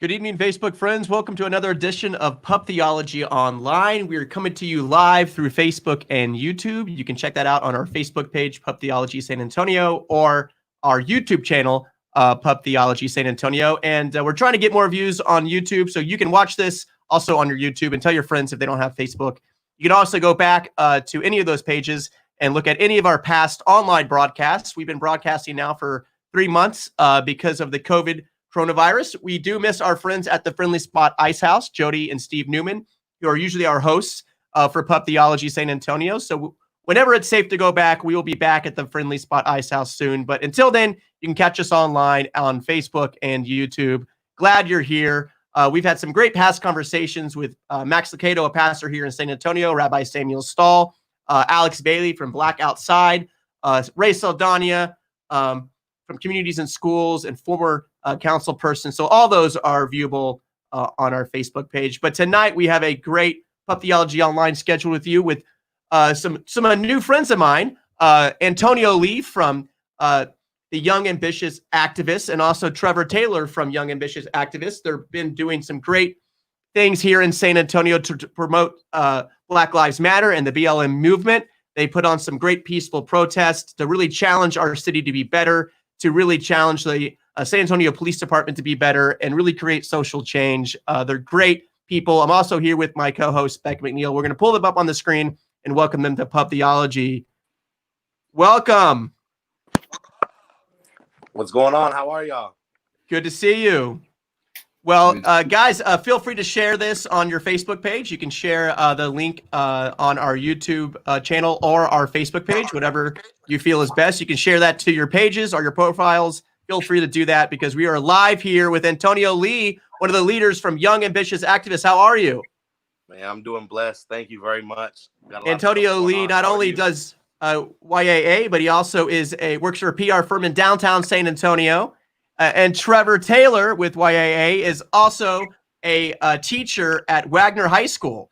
Good evening, Facebook friends. Welcome to another edition of Pup Theology Online. We are coming to you live through Facebook and YouTube. You can check that out on our Facebook page, Pup Theology San Antonio, or our YouTube channel, Pup Theology San Antonio. And we're trying to get more views on YouTube, so you can watch this also on your YouTube and tell your friends if they don't have Facebook. You can also go back to any of those pages and look at any of our past online broadcasts. We've been broadcasting now for 3 months because of the COVID coronavirus. We do miss our friends at the Friendly Spot Ice House, Jody and Steve Newman, who are usually our hosts for Pup Theology San Antonio. So whenever it's safe to go back, we will be back at the Friendly Spot Ice House soon. But until then, you can catch us online on Facebook and YouTube. Glad you're here. We've had some great past conversations with Max Licato, a pastor here in San Antonio, Rabbi Samuel Stahl, Alex Bailey from Black Outside, Ray Saldana from Communities and Schools, and former council person. So all those are viewable on our Facebook page. But tonight we have a great Pup Theology Online schedule with you with some new friends of mine, Antionio Lee from the Young Ambitious Activists, and also Trevor Taylor from Young Ambitious Activists. They've been doing some great things here in San Antonio to promote Black Lives Matter and the BLM movement. They put on some great peaceful protests to really challenge our city to be better, to really challenge the San Antonio Police Department to be better, and really create social change. They're great people. I'm also here with my co-host, Beck McNeil. We're going to pull them up on the screen and welcome them to Pup Theology. Welcome. What's going on? How are y'all? Good to see you. Well, guys, feel free to share this on your Facebook page. You can share the link on our YouTube channel or our Facebook page, whatever you feel is best. You can share that to your pages or your profiles. Feel free to do that because we are live here with Antionio Lee, one of the leaders from Young Ambitious Activists. How are you? Man, I'm doing blessed. Thank you very much. Antionio Lee not only does YAA, but he also works for a PR firm in downtown San Antonio. And Trevor Taylor with YAA is also a teacher at Wagner High School.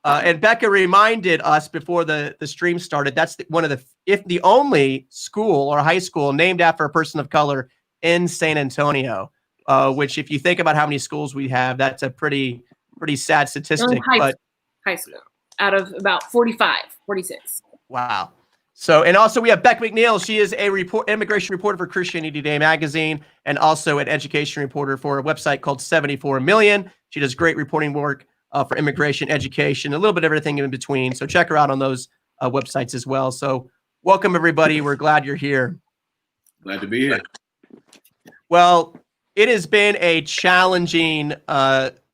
And Becca reminded us before the stream started, that's one of the only school or high school named after a person of color in San Antonio, which if you think about how many schools we have, that's a pretty sad statistic. High school out of about 45, 46. Wow. So, and also we have Beck McNeil. She is a immigration reporter for Christianity Today magazine and also an education reporter for a website called 74 Million. She does great reporting work for immigration, education, a little bit of everything in between. So check her out on those websites as well. So welcome, everybody. We're glad you're here. Glad to be here. Well, it has been a challenging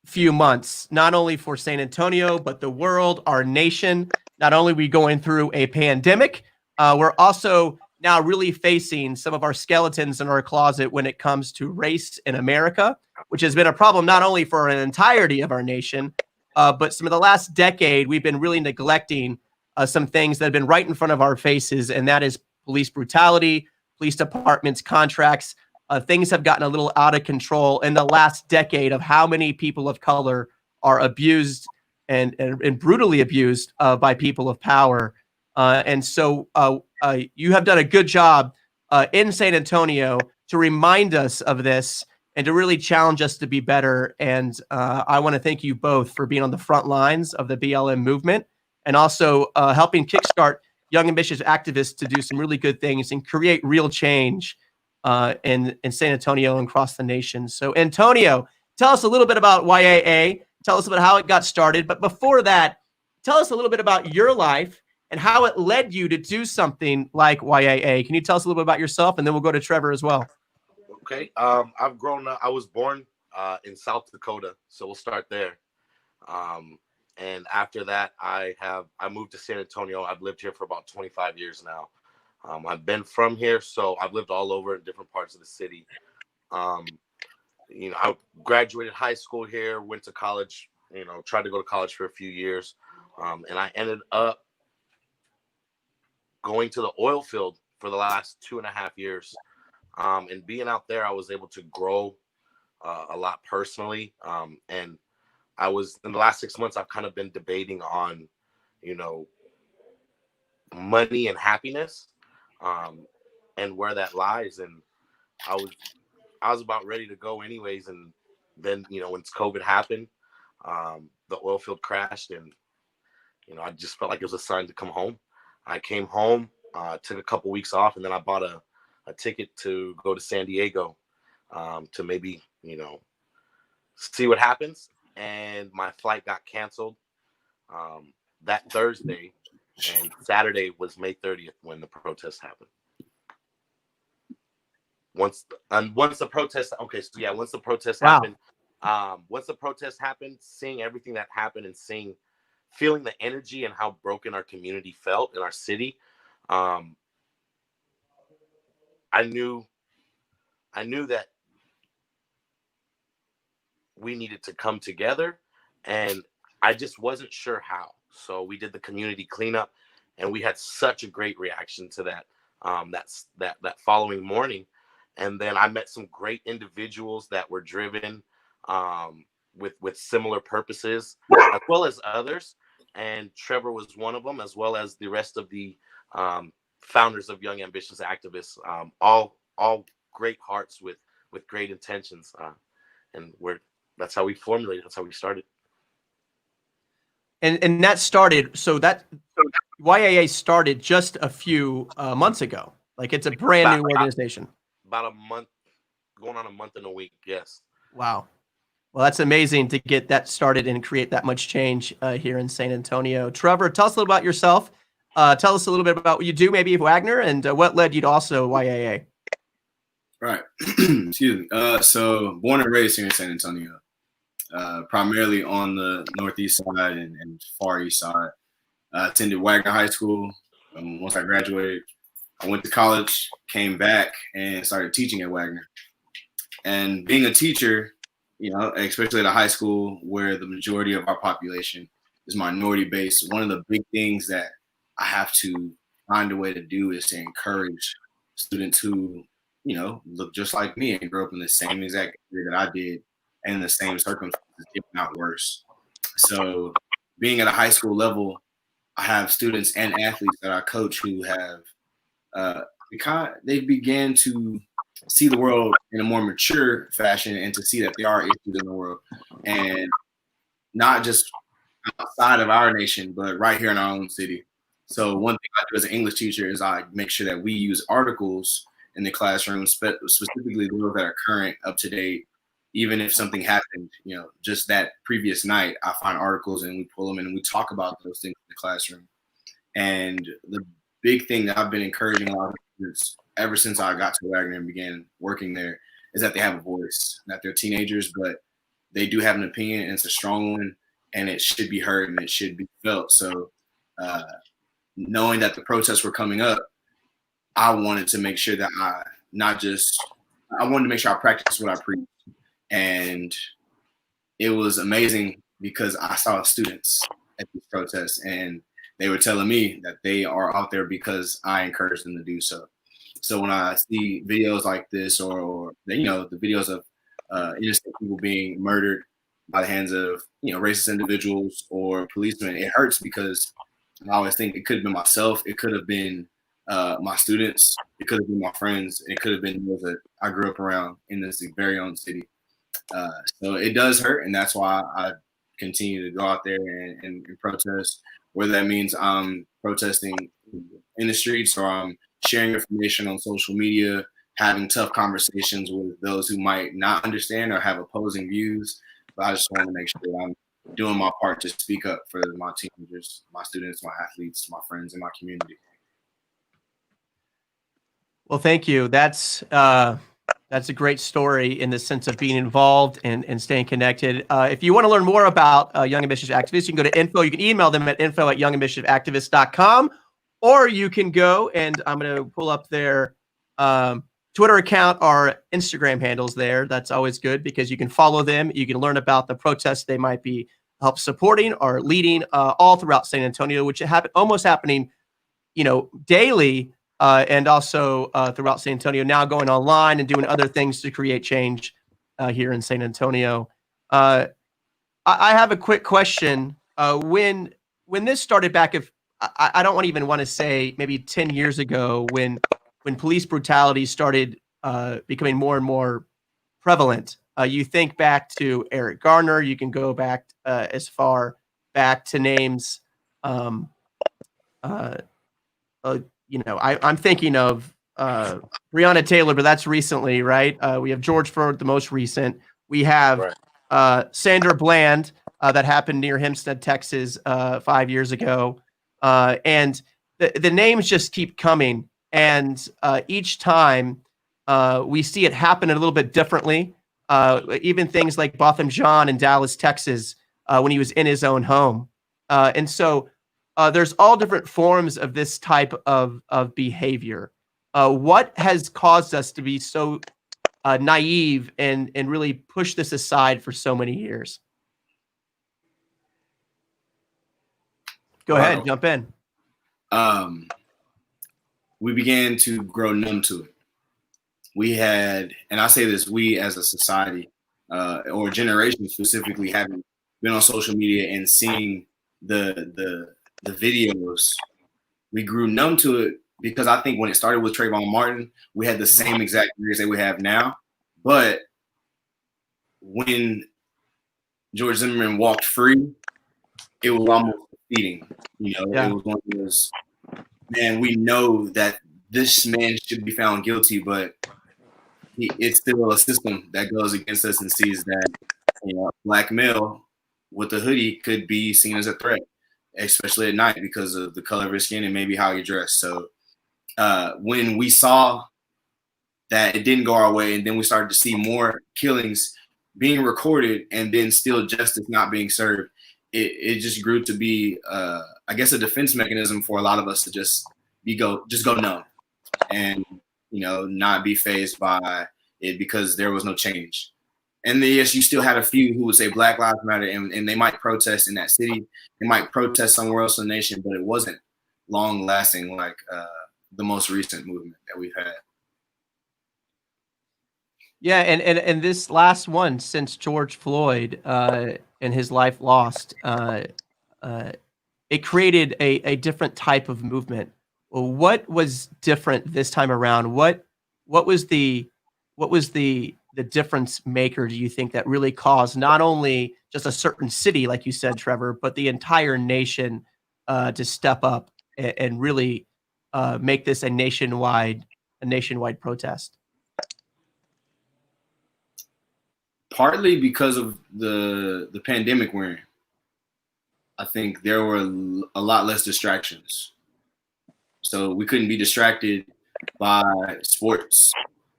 few months, not only for San Antonio, but the world, our nation. Not only are we going through a pandemic, we're also now really facing some of our skeletons in our closet when it comes to race in America, which has been a problem not only for an entirety of our nation, but some of the last decade, we've been really neglecting some things that have been right in front of our faces, and that is police brutality, police departments, contracts. Things have gotten a little out of control in the last decade of how many people of color are abused and brutally abused by people of power. And so you have done a good job in San Antonio to remind us of this and to really challenge us to be better. And I want to thank you both for being on the front lines of the BLM movement and also helping kickstart Young Ambitious Activists to do some really good things and create real change in San Antonio and across the nation. So Antionio, tell us a little bit about YAA. Tell us about how it got started. But before that, tell us a little bit about your life and how it led you to do something like YAA. Can you tell us a little bit about yourself? And then we'll go to Trevor as well. Okay. I've grown up. I was born in South Dakota. So we'll start there. And after that, I moved to San Antonio. I've lived here for about 25 years now. I've been from here, so I've lived all over in different parts of the city. I graduated high school here, went to college, tried to go to college for a few years. And I ended up going to the oil field for the last 2.5 years. And being out there, I was able to grow a lot personally. And I was, in the last 6 months, I've kind of been debating on, money and happiness, and where that lies. And I was about ready to go anyways. And then, you know, when COVID happened, the oil field crashed, and, you know, I just felt like it was a sign to come home. I came home, took a couple weeks off, and then I bought a ticket to go to San Diego, to maybe, you know, see what happens. And my flight got canceled that Thursday, and Saturday was May 30th when the protest happened. Once the protest, okay, so yeah, once the protest happened, seeing everything that happened and feeling the energy and how broken our community felt in our city, I knew that we needed to come together, and I just wasn't sure how. So we did the community cleanup, and we had such a great reaction to that. That following morning, and then I met some great individuals that were driven with similar purposes, as well as others. And Trevor was one of them, as well as the rest of the founders of Young Ambitious Activists. All great hearts with great intentions, and that's how we formulated. That's how we started. And that started, so that YAA started just a few months ago. Like, it's a brand new organization. About a month, going on a month and a week. Yes. Wow. Well, that's amazing to get that started and create that much change here in San Antonio. Trevor, tell us a little about yourself. Tell us a little bit about what you do, maybe, Wagner, and what led you to also YAA. Right. Excuse me. So born and raised here in San Antonio, primarily on the northeast side and far east side. I attended Wagner High School. Once I graduated, I went to college, came back, and started teaching at Wagner. And being a teacher, you know, especially at a high school where the majority of our population is minority based, one of the big things that I have to find a way to do is to encourage students who, you know, look just like me and grew up in the same exact area that I did and in the same circumstances, if not worse. So being at a high school level, I have students and athletes that I coach who have, they began to see the world in a more mature fashion and to see that there are issues in the world, and not just outside of our nation, but right here in our own city. So one thing I do as an English teacher is I make sure that we use articles in the classroom, specifically those that are current, up to date. Even if something happened, you know, just that previous night, I find articles and we pull them in and we talk about those things in the classroom. And the big thing that I've been encouraging a lot of students ever since I got to Wagner and began working there is that they have a voice, that they're teenagers, but they do have an opinion, and it's a strong one, and it should be heard and it should be felt. So knowing that the protests were coming up, I wanted to make sure that I wanted to make sure I practiced what I preach. And it was amazing because I saw students at these protests and they were telling me that they are out there because I encouraged them to do so. So when I see videos like this, or you know, the videos of innocent people being murdered by the hands of, you know, racist individuals or policemen, it hurts because I always think it could have been myself, it could have been my students, it could have been my friends, it could have been those that I grew up around in this very own city. So it does hurt, and that's why I continue to go out there and protest, whether that means I'm protesting in the streets or I'm sharing information on social media, having tough conversations with those who might not understand or have opposing views. But I just want to make sure that I'm doing my part to speak up for my teenagers, my students, my athletes, my friends, and my community. Well, thank you. That's a great story in the sense of being involved and staying connected. If you want to learn more about Young Ambitious Activists, you can go to info. You can email them at info@youngambitiousactivists.com, or you can go, and I'm going to pull up their Twitter account or Instagram handles there. That's always good because you can follow them. You can learn about the protests they might be help supporting or leading all throughout San Antonio, which almost happening, you know, daily. And also throughout San Antonio, now going online and doing other things to create change here in San Antonio. I have a quick question. When this started back, I don't even want to say maybe 10 years ago, when police brutality started becoming more and more prevalent You think back to Eric Garner. You can go back as far back to names. I'm thinking of Breonna Taylor, but that's recently, right? We have George Floyd, the most recent. We have Sandra Bland, that happened near Hempstead, Texas, 5 years ago. And the names just keep coming. And each time we see it happen a little bit differently. Even things like Botham Jean in Dallas, Texas, when he was in his own home. And so there's all different forms of this type of behavior. What has caused us to be so naive and really push this aside for so many years? Go ahead, jump in. We began to grow numb to it. We had, and I say this, we as a society or a generation specifically, having been on social media and seeing the videos, we grew numb to it because I think when it started with Trayvon Martin, we had the same exact fears that we have now. But when George Zimmerman walked free, it was almost defeating. You know, It was one of those, man, we know that this man should be found guilty, but it's still a system that goes against us and sees that, you know, a black male with a hoodie could be seen as a threat, especially at night because of the color of his skin and maybe how he dressed. So when we saw that it didn't go our way, and then we started to see more killings being recorded and then still justice not being served, it just grew to be, I guess, a defense mechanism for a lot of us to just go numb and, you know, not be fazed by it because there was no change. And then, yes, you still had a few who would say Black Lives Matter, and they might protest in that city. They might protest somewhere else in the nation, but it wasn't long lasting like the most recent movement that we've had. Yeah, and this last one since George Floyd and his life lost, it created a different type of movement. Well, what was different this time around? What was the difference maker, do you think, that really caused not only just a certain city, like you said, Trevor, but the entire nation to step up and really make this a nationwide protest? Partly because of the pandemic we're in. I think there were a lot less distractions. So we couldn't be distracted by sports.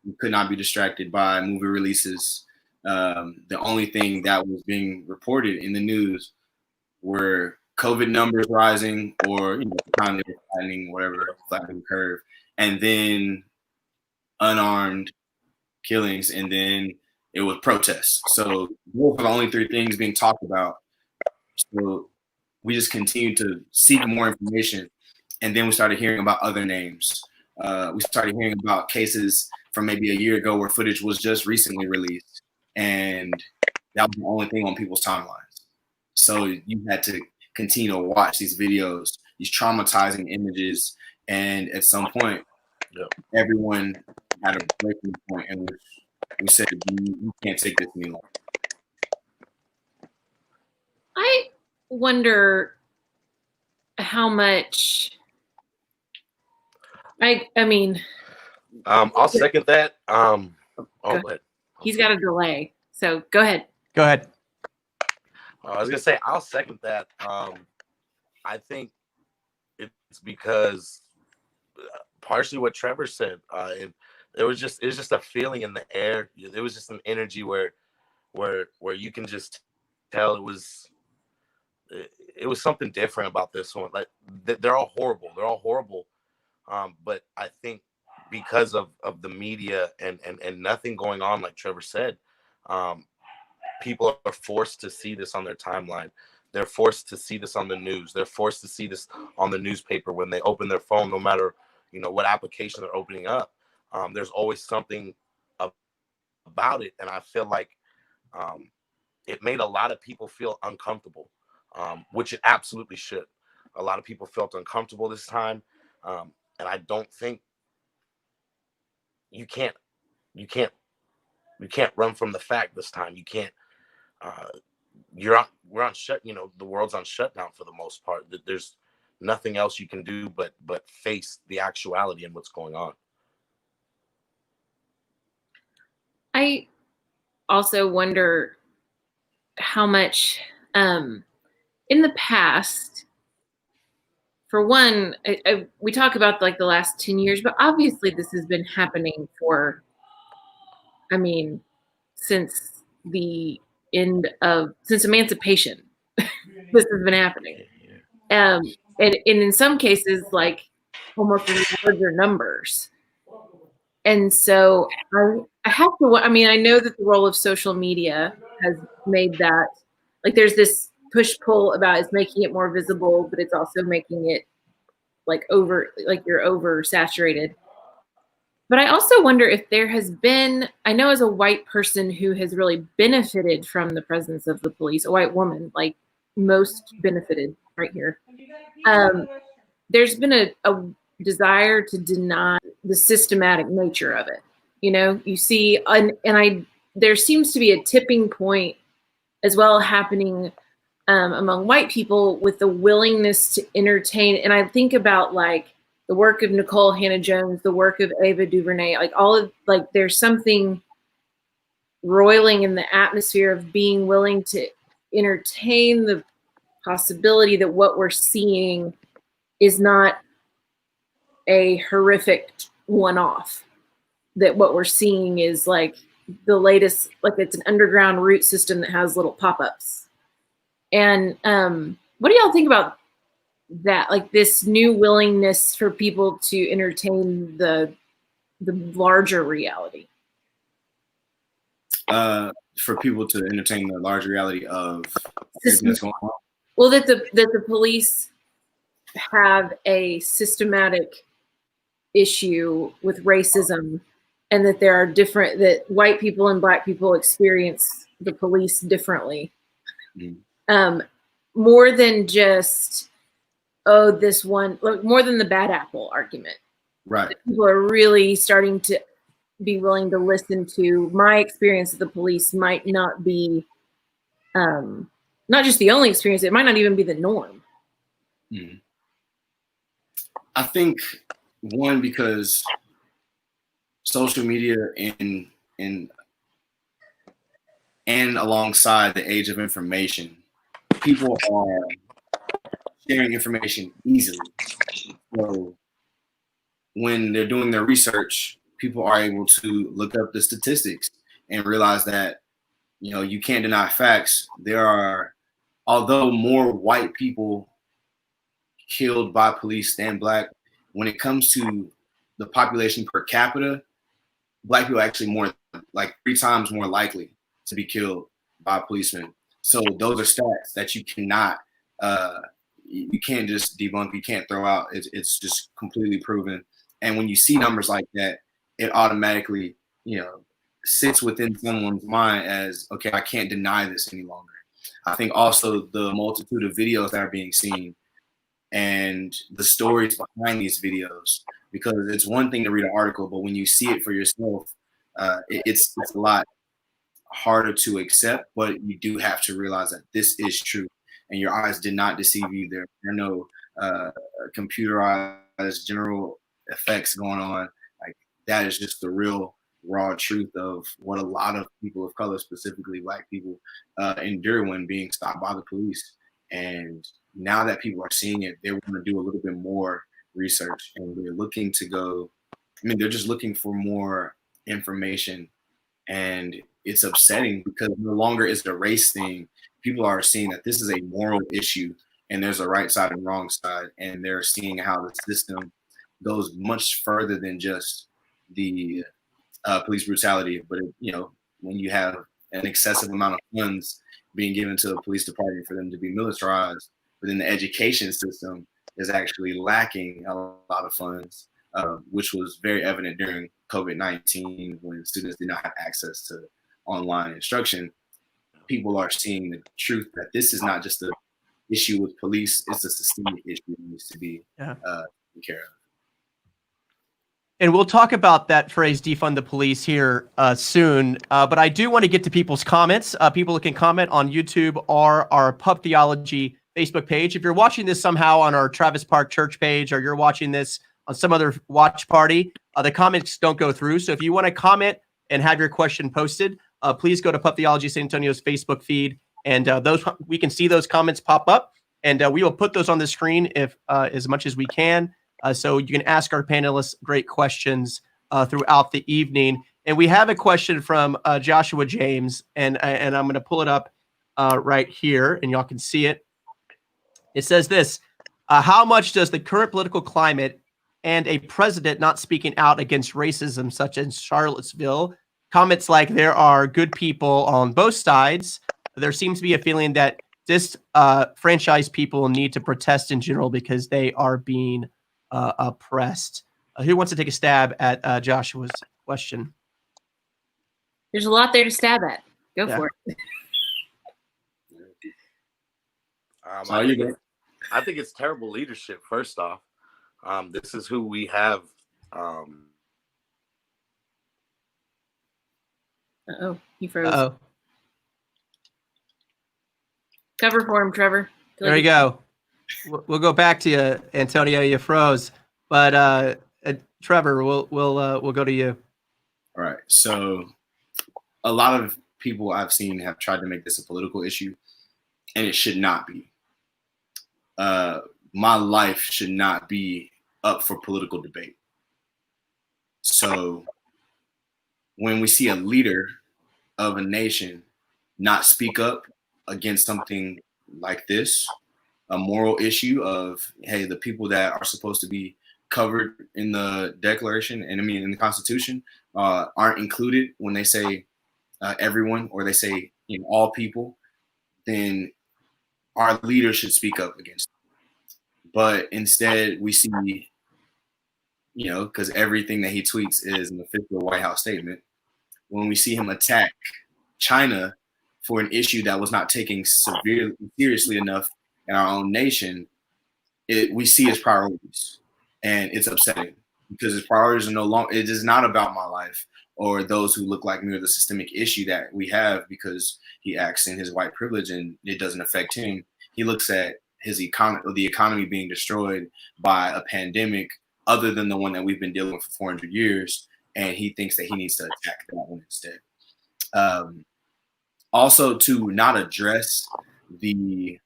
We could not be distracted by movie releases. The only thing that was being reported in the news were COVID numbers rising, or, you know, kind of flattening, whatever, flattening the curve, and then unarmed killings, and then it was protests. So those are the only three things being talked about. So we just continued to seek more information, and then we started hearing about other names. We started hearing about cases from maybe a year ago where footage was just recently released, and that was the only thing on people's timelines. So you had to continue to watch these videos, these traumatizing images, and at some point, everyone had a breaking point, and we said, "We can't take this any longer." I wonder how much. I mean, I'll second that. But he's got a delay, so go ahead. Go ahead. I was gonna say I'll second that. I think it's because partially what Trevor said. It was just a feeling in the air. It was just an energy where you can just tell it was something different about this one. Like they're all horrible. They're all horrible. But I think because of the media and nothing going on, like Trevor said, people are forced to see this on their timeline. They're forced to see this on the news. They're forced to see this on the newspaper when they open their phone, no matter, you know, what application they're opening up. There's always something about it. And I feel like it made a lot of people feel uncomfortable, which it absolutely should. A lot of people felt uncomfortable this time. And I don't think you can't run from the fact this time. You can't. We're on shut. The world's on shutdown for the most part. There's nothing else you can do but face the actuality and what's going on. I also wonder how much in the past, for one, we talk about like the last 10 years, but obviously this has been happening since since emancipation. This has been happening. And in some cases, like almost in larger numbers. And so I have to, I know that the role of social media has made that, like there's this push-pull about it's making it more visible, but it's also making it you're oversaturated. But I also wonder if there has been, I know as a white person who has really benefited from the presence of the police, a white woman, like most benefited right here. There's been a desire to deny the systematic nature of it. You see, there seems to be a tipping point as well happening among white people with the willingness to entertain. And I think about like the work of Nicole Hannah-Jones, the work of Ava DuVernay, there's something roiling in the atmosphere of being willing to entertain the possibility that what we're seeing is not a horrific one-off, that what we're seeing is like the latest, like it's an underground root system that has little pop-ups. And what do y'all think about that? Like this new willingness for people to entertain the larger reality? For people to entertain the larger reality of everything that's going on? Well, that the police have a systematic issue with racism, and that there are that white people and black people experience the police differently. Mm-hmm. More than just, more than the bad apple argument. Right. People are really starting to be willing to listen to my experience of the police might not be not just the only experience, it might not even be the norm. Mm-hmm. I think one, because social media and alongside the age of information, people are sharing information easily. So when they're doing their research, people are able to look up the statistics and realize that, you can't deny facts. There are, although more white people killed by police than black, when it comes to the population per capita, black people are actually like 3 times more likely to be killed by policemen. So those are stats that you cannot, you can't just debunk, you can't throw out. It's just completely proven. And when you see numbers like that, it automatically, sits within someone's mind as, okay, I can't deny this any longer. I think also the multitude of videos that are being seen and the stories behind these videos, because it's one thing to read an article, but when you see it for yourself, it's a lot harder to accept, but you do have to realize that this is true and your eyes did not deceive you. There are no computerized general effects going on. Like, that is just the real raw truth of what a lot of people of color, specifically black people, endure when being stopped by the police. And now that people are seeing it, they want to do a little bit more research, and they're looking to go, they're just looking for more information. And it's upsetting because no longer is it a race thing. People are seeing that this is a moral issue and there's a right side and wrong side. And they're seeing how the system goes much further than just the police brutality. But, when you have an excessive amount of funds being given to the police department for them to be militarized, but then the education system is actually lacking a lot of funds, which was very evident during COVID-19 when students did not have access to online instruction. People are seeing the truth that this is not just an issue with police, it's a systemic issue that needs to be taken care of. And we'll talk about that phrase, defund the police, here soon. But I do want to get to people's comments. People can comment on YouTube or our Pub Theology Facebook page. If you're watching this somehow on our Travis Park Church page, or you're watching this on some other watch party, the comments don't go through. So if you want to comment and have your question posted, please go to Pub Theology San Antonio's Facebook feed, and those we can see those comments pop up, and we will put those on the screen if as much as we can. So you can ask our panelists great questions throughout the evening. And we have a question from Joshua James, and I'm going to pull it up right here, and y'all can see it. It says this: how much does the current political climate and a president not speaking out against racism, such as Charlottesville, comments like there are good people on both sides, there seems to be a feeling that disenfranchised people need to protest in general because they are being oppressed? Who wants to take a stab at Joshua's question? There's a lot there to stab at. Go for it. I think it's terrible leadership, first off. This is who we have. Uh-oh, he froze. Uh-oh. Cover for him, Trevor. There you go. We'll go back to you, Antonio. You froze, but Trevor, we'll go to you. All right. So, a lot of people I've seen have tried to make this a political issue, and it should not be. My life should not be up for political debate. So, when we see a leader of a nation not speak up against something like this, a moral issue of, hey, the people that are supposed to be covered in the Declaration and in the Constitution aren't included when they say everyone, or they say all people, then our leaders should speak up against it. But instead we see, because everything that he tweets is an official White House statement, when we see him attack China for an issue that was not taken seriously enough in our own nation, we see his priorities, and it's upsetting because his priorities are no longer. It is not about my life or those who look like me or the systemic issue that we have because he acts in his white privilege and it doesn't affect him. He looks at the economy being destroyed by a pandemic other than the one that we've been dealing with for 400 years, and he thinks that he needs to attack that one instead. Also, to not address the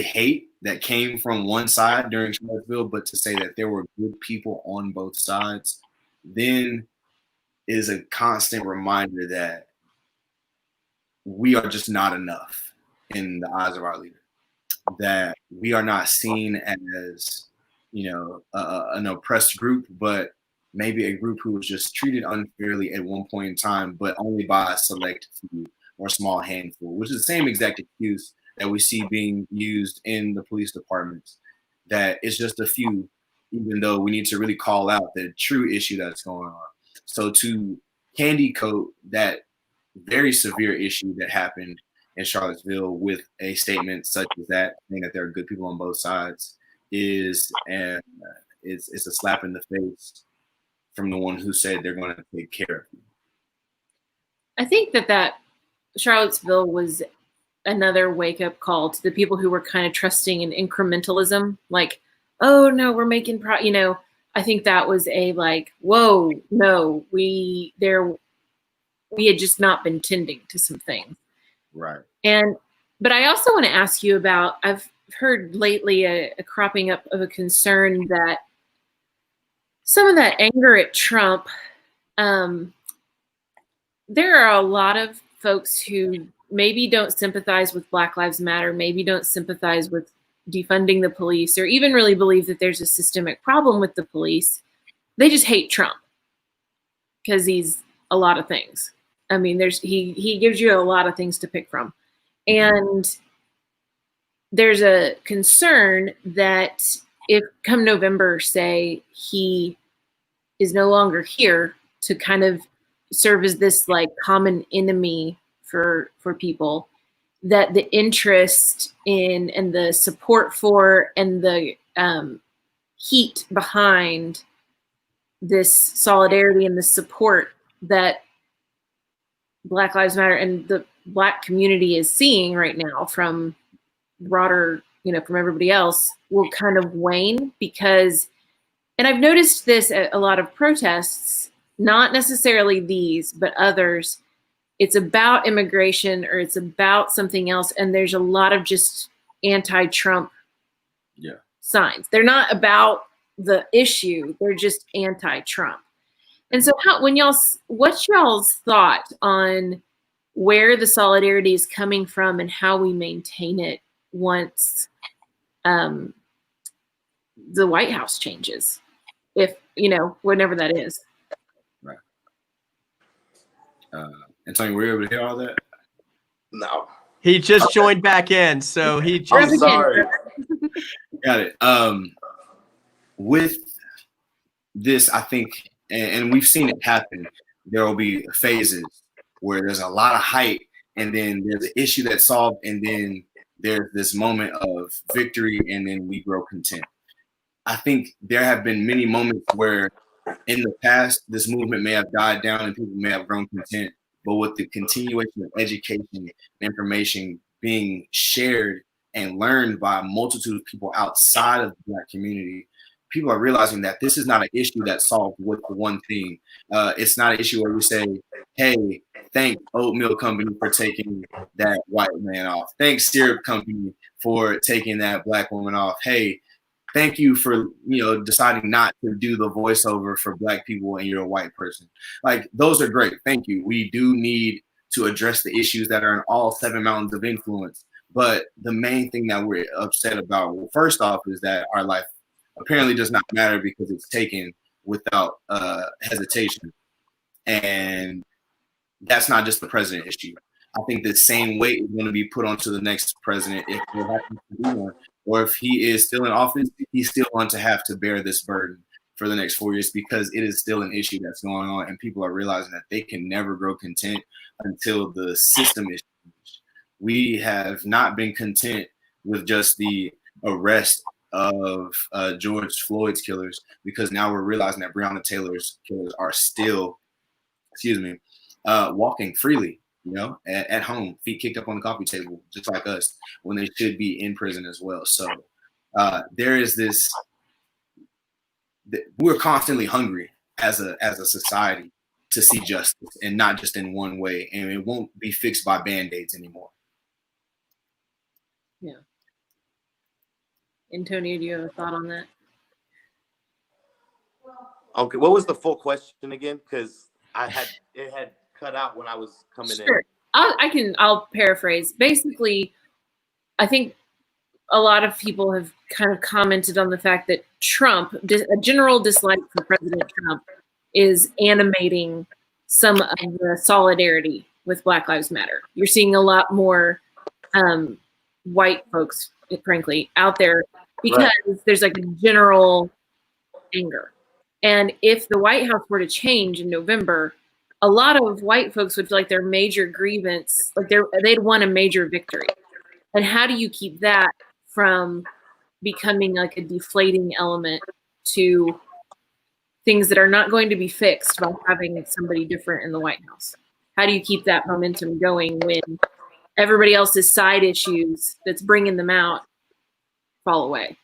hate that came from one side during Charlottesville, but to say that there were good people on both sides, then is a constant reminder that we are just not enough in the eyes of our leader. That we are not seen as, an oppressed group, but maybe a group who was just treated unfairly at one point in time, but only by a select few or small handful, which is the same exact excuse that we see being used in the police departments, that it's just a few, even though we need to really call out the true issue that's going on. So to candy coat that very severe issue that happened in Charlottesville with a statement such as that, saying that there are good people on both sides, it's a slap in the face from the one who said they're going to take care of you. I think that Charlottesville was another wake-up call to the people who were kind of trusting in incrementalism, like, oh no, we're making I think that was a like, whoa, no, we had just not been tending to some things. Right. But I also want to ask you about, I've heard lately a cropping up of a concern that some of that anger at Trump, there are a lot of folks who maybe don't sympathize with Black Lives Matter, maybe don't sympathize with defunding the police, or even really believe that there's a systemic problem with the police. They just hate Trump because he's a lot of things. I mean, he gives you a lot of things to pick from. And there's a concern that if come November, say, he is no longer here to kind of serve as this like common enemy for people, that the interest in and the support for and the heat behind this solidarity and this support that Black Lives Matter and the Black community is seeing right now from broader, from everybody else, will kind of wane because, and I've noticed this at a lot of protests, not necessarily these, but others, it's about immigration or it's about something else. And there's a lot of just anti-Trump signs. They're not about the issue. They're just anti-Trump. And so what's y'all's thought on where the solidarity is coming from and how we maintain it once the White House changes, if, whenever that is? Right. Antonio, were you able to hear all that? No. He just joined back in, so he I'm just sorry. Got it. With this, I think, and we've seen it happen, there will be phases where there's a lot of hype, and then there's an issue that's solved, and then there's this moment of victory, and then we grow content. I think there have been many moments where in the past, this movement may have died down and people may have grown content, but with the continuation of education and information being shared and learned by a multitude of people outside of the Black community, people are realizing that this is not an issue that's solved with one thing. It's not an issue where we say, hey, thank Oatmeal Company for taking that white man off. Thanks Syrup Company for taking that Black woman off. Hey, thank you for, deciding not to do the voiceover for Black people and you're a white person. Like, those are great. Thank you. We do need to address the issues that are in all 7 mountains of influence. But the main thing that we're upset about, well, first off, is that our life apparently does not matter because it's taken without hesitation. And that's not just the president issue. I think the same weight is going to be put onto the next president if there happens to be one, or if he is still in office, he's still going to have to bear this burden for the next 4 years because it is still an issue that's going on, and people are realizing that they can never grow content until the system is changed. We have not been content with just the arrest of George Floyd's killers because now we're realizing that Breonna Taylor's killers are still, walking freely, at home, feet kicked up on the coffee table, just like us, when they should be in prison as well. So there is this, we're constantly hungry as a society to see justice, and not just in one way, and it won't be fixed by Band-Aids anymore. Yeah. Antonio, do you have a thought on that? Okay, what was the full question again? Because it had cut out when I was coming in. I'll paraphrase. Basically, I think a lot of people have kind of commented on the fact that Trump, a general dislike for President Trump, is animating some of the solidarity with Black Lives Matter. You're seeing a lot more white folks, frankly, out there because there's like a general anger. And if the White House were to change in November, a lot of white folks would feel like their major grievance, like they'd won a major victory. And how do you keep that from becoming like a deflating element to things that are not going to be fixed by having somebody different in the White House? How do you keep that momentum going when everybody else's side issues that's bringing them out fall away?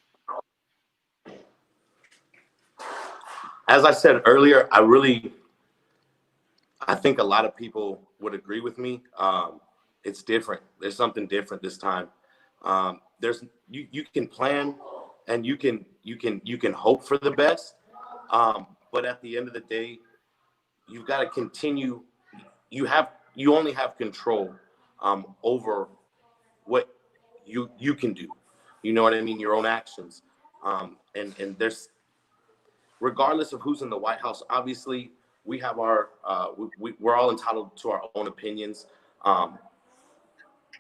As I said earlier, I think a lot of people would agree with me. It's different. There's something different this time. You can plan and you can hope for the best. But at the end of the day, you've got to continue. You only have control over what you can do. You know what I mean? Your own actions. And there's, regardless of who's in the White House, obviously we have we're all entitled to our own opinions.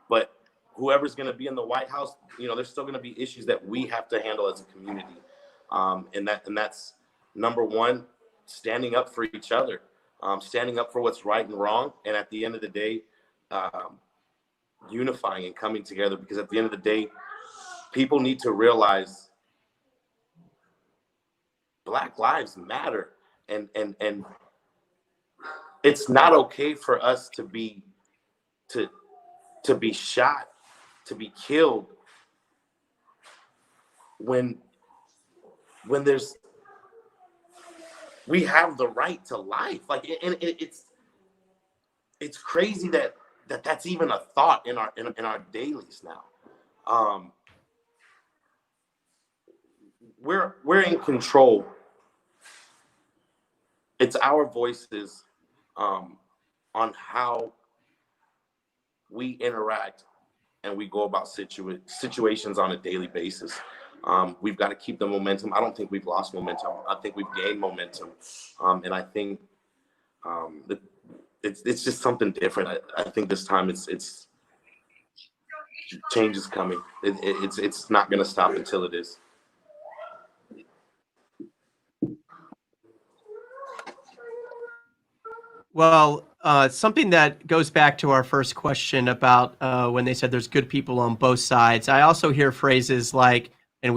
But whoever's going to be in the White House, there's still going to be issues that we have to handle as a community. And that's number one, standing up for each other, standing up for what's right and wrong. And at the end of the day, unifying and coming together, because at the end of the day, people need to realize Black lives matter. And it's not okay for us to be shot, to be killed when we have the right to life. Like, and it's crazy that's even a thought in our dailies now. We're in control. It's our voices on how we interact and we go about situations on a daily basis. We've got to keep the momentum. I don't think we've lost momentum. I think we've gained momentum. And I think it's just something different. I think this time it's change is coming. It's not going to stop until it is. Well, something that goes back to our first question about when they said there's good people on both sides. I also hear phrases like, and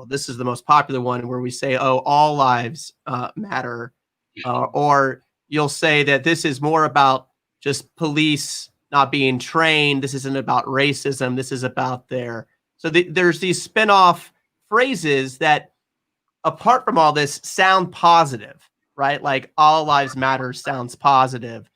this is the most popular one, where we say, "Oh, all lives matter," or you'll say that this is more about just police not being trained. This isn't about racism. This is about there's these spin-off phrases that, apart from all this, sound positive. Right? Like all lives matter sounds positive.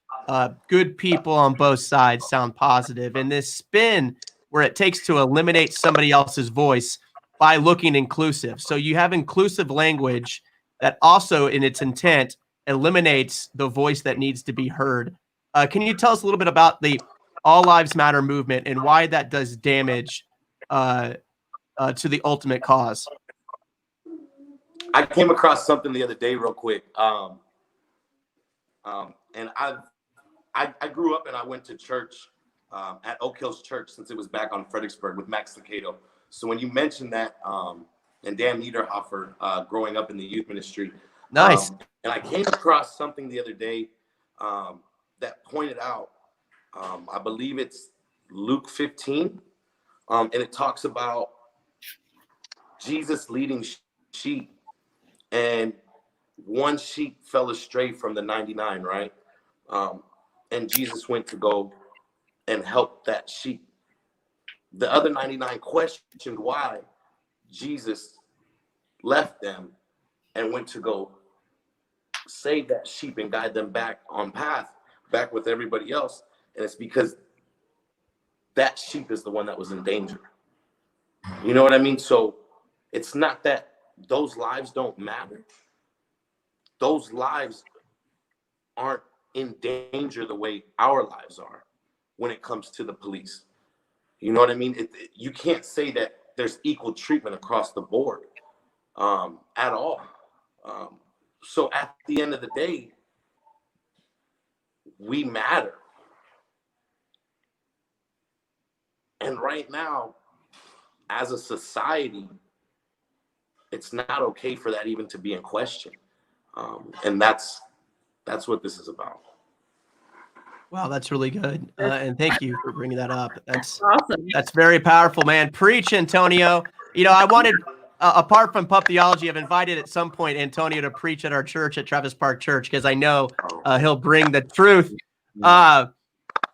Good people on both sides sound positive. And this spin where it takes to eliminate somebody else's voice by looking inclusive. So you have inclusive language that also in its intent eliminates the voice that needs to be heard. Can you tell us a little bit about the All Lives Matter movement and why that does damage to the ultimate cause? I came across something the other day real quick. And I grew up and I went to church at Oak Hills Church since it was back on Fredericksburg with Max Lucado. So when you mentioned that, and Dan Niederhofer growing up in the youth ministry. Nice. And I came across something the other day that pointed out, I believe it's Luke 15. And it talks about Jesus leading sheep. And one sheep fell astray from the 99, right? And Jesus went to go and help that sheep. The other 99 questioned why Jesus left them and went to go save that sheep and guide them back on path, back with everybody else. And it's because that sheep is the one that was in danger. You know what I mean? So it's not that those lives don't matter. Those lives aren't in danger the way our lives are when it comes to the police. You know what I mean? You can't say that there's equal treatment across the board at all. So at the end of the day, we matter. And right now, as a society, it's not okay for that even to be in question. And that's what this is about. Wow, that's really good. And thank you for bringing that up. That's Awesome. That's very powerful, man. Preach, Antonio. You know, I wanted, apart from Pup Theology, I've invited at some point Antonio to preach at our church at Travis Park Church, because I know he'll bring the truth. And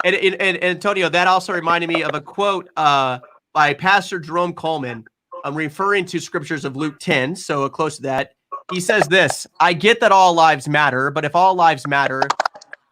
Antonio, that also reminded me of a quote by Pastor Jerome Coleman. I'm referring to scriptures of Luke 10, so close to that. He says this: "I get that all lives matter, but if all lives matter,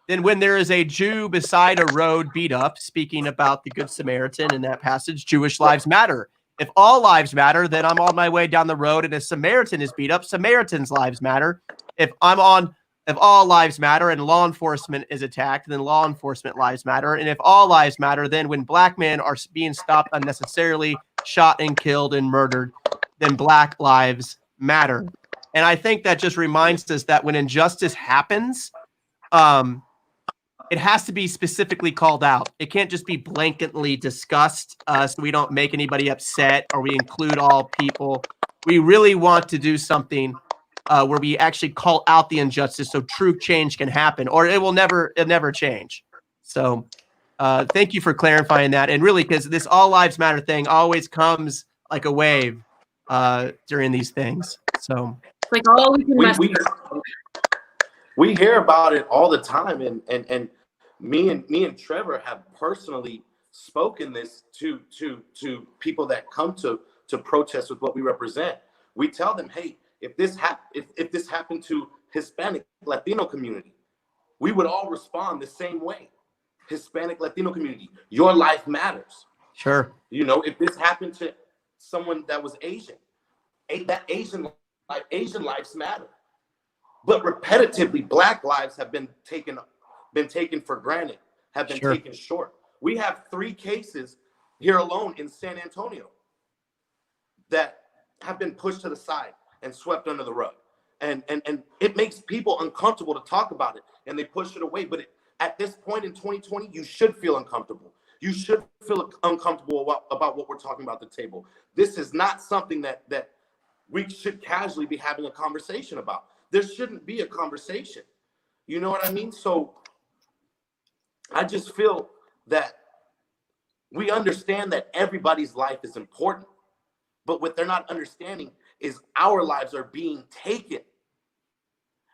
then when there is a Jew beside a road beat up," speaking about the Good Samaritan in that passage, Jewish lives matter. If all lives matter, then I'm on my way down the road and a Samaritan is beat up, Samaritans' lives matter. If all lives matter and law enforcement is attacked, then law enforcement lives matter. And if all lives matter, then when black men are being stopped unnecessarily, shot and killed and murdered, then black lives matter. And I think that just reminds us that when injustice happens, it has to be specifically called out. It can't just be blanketly discussed so we don't make anybody upset or we include all people. We really want to do something where we actually call out the injustice so true change can happen, or it'll never change. So thank you for clarifying that. And really, because this all lives matter thing always comes like a wave during these things. So It's like all we can muster. We hear about it all the time, and me and Trevor have personally spoken this to people that come to protest with what we represent. We tell them, hey, if this happened to Hispanic Latino community, we would all respond the same way. Hispanic Latino community, your life matters. Sure. You know, if this happened to someone that was Asian, that Asian lives matter. But repetitively, Black lives have been taken for granted, have been taken short. We have 3 cases here alone in San Antonio that have been pushed to the side and swept under the rug. And it makes people uncomfortable to talk about it, and they push it away. But at this point in 2020, you should feel uncomfortable. You should feel uncomfortable about what we're talking about at the table. This is not something that we should casually be having a conversation about. There shouldn't be a conversation. You know what I mean? So I just feel that we understand that everybody's life is important, but what they're not understanding is our lives are being taken.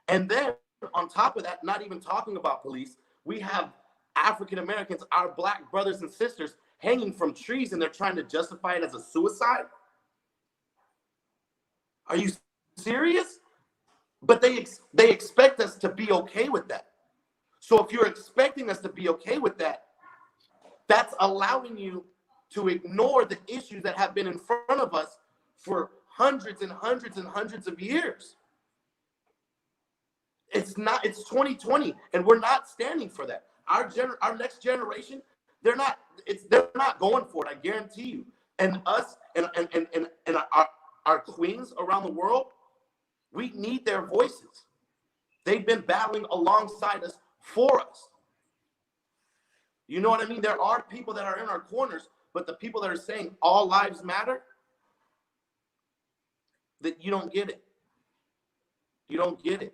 And then on top of that, not even talking about police, we have African Americans, our Black brothers and sisters, hanging from trees, and they're trying to justify it as a suicide. Are you serious? But they expect us to be okay with that. So if you're expecting us to be okay with that, that's allowing you to ignore the issues that have been in front of us for hundreds and hundreds and hundreds of years. It's 2020, and we're not standing for that. Our next generation, they're not going for it, I guarantee you. And us and our queens around the world, we need their voices. They've been battling alongside us for us. You know what I mean? There are people that are in our corners, but the people that are saying all lives matter, that you don't get it. You don't get it.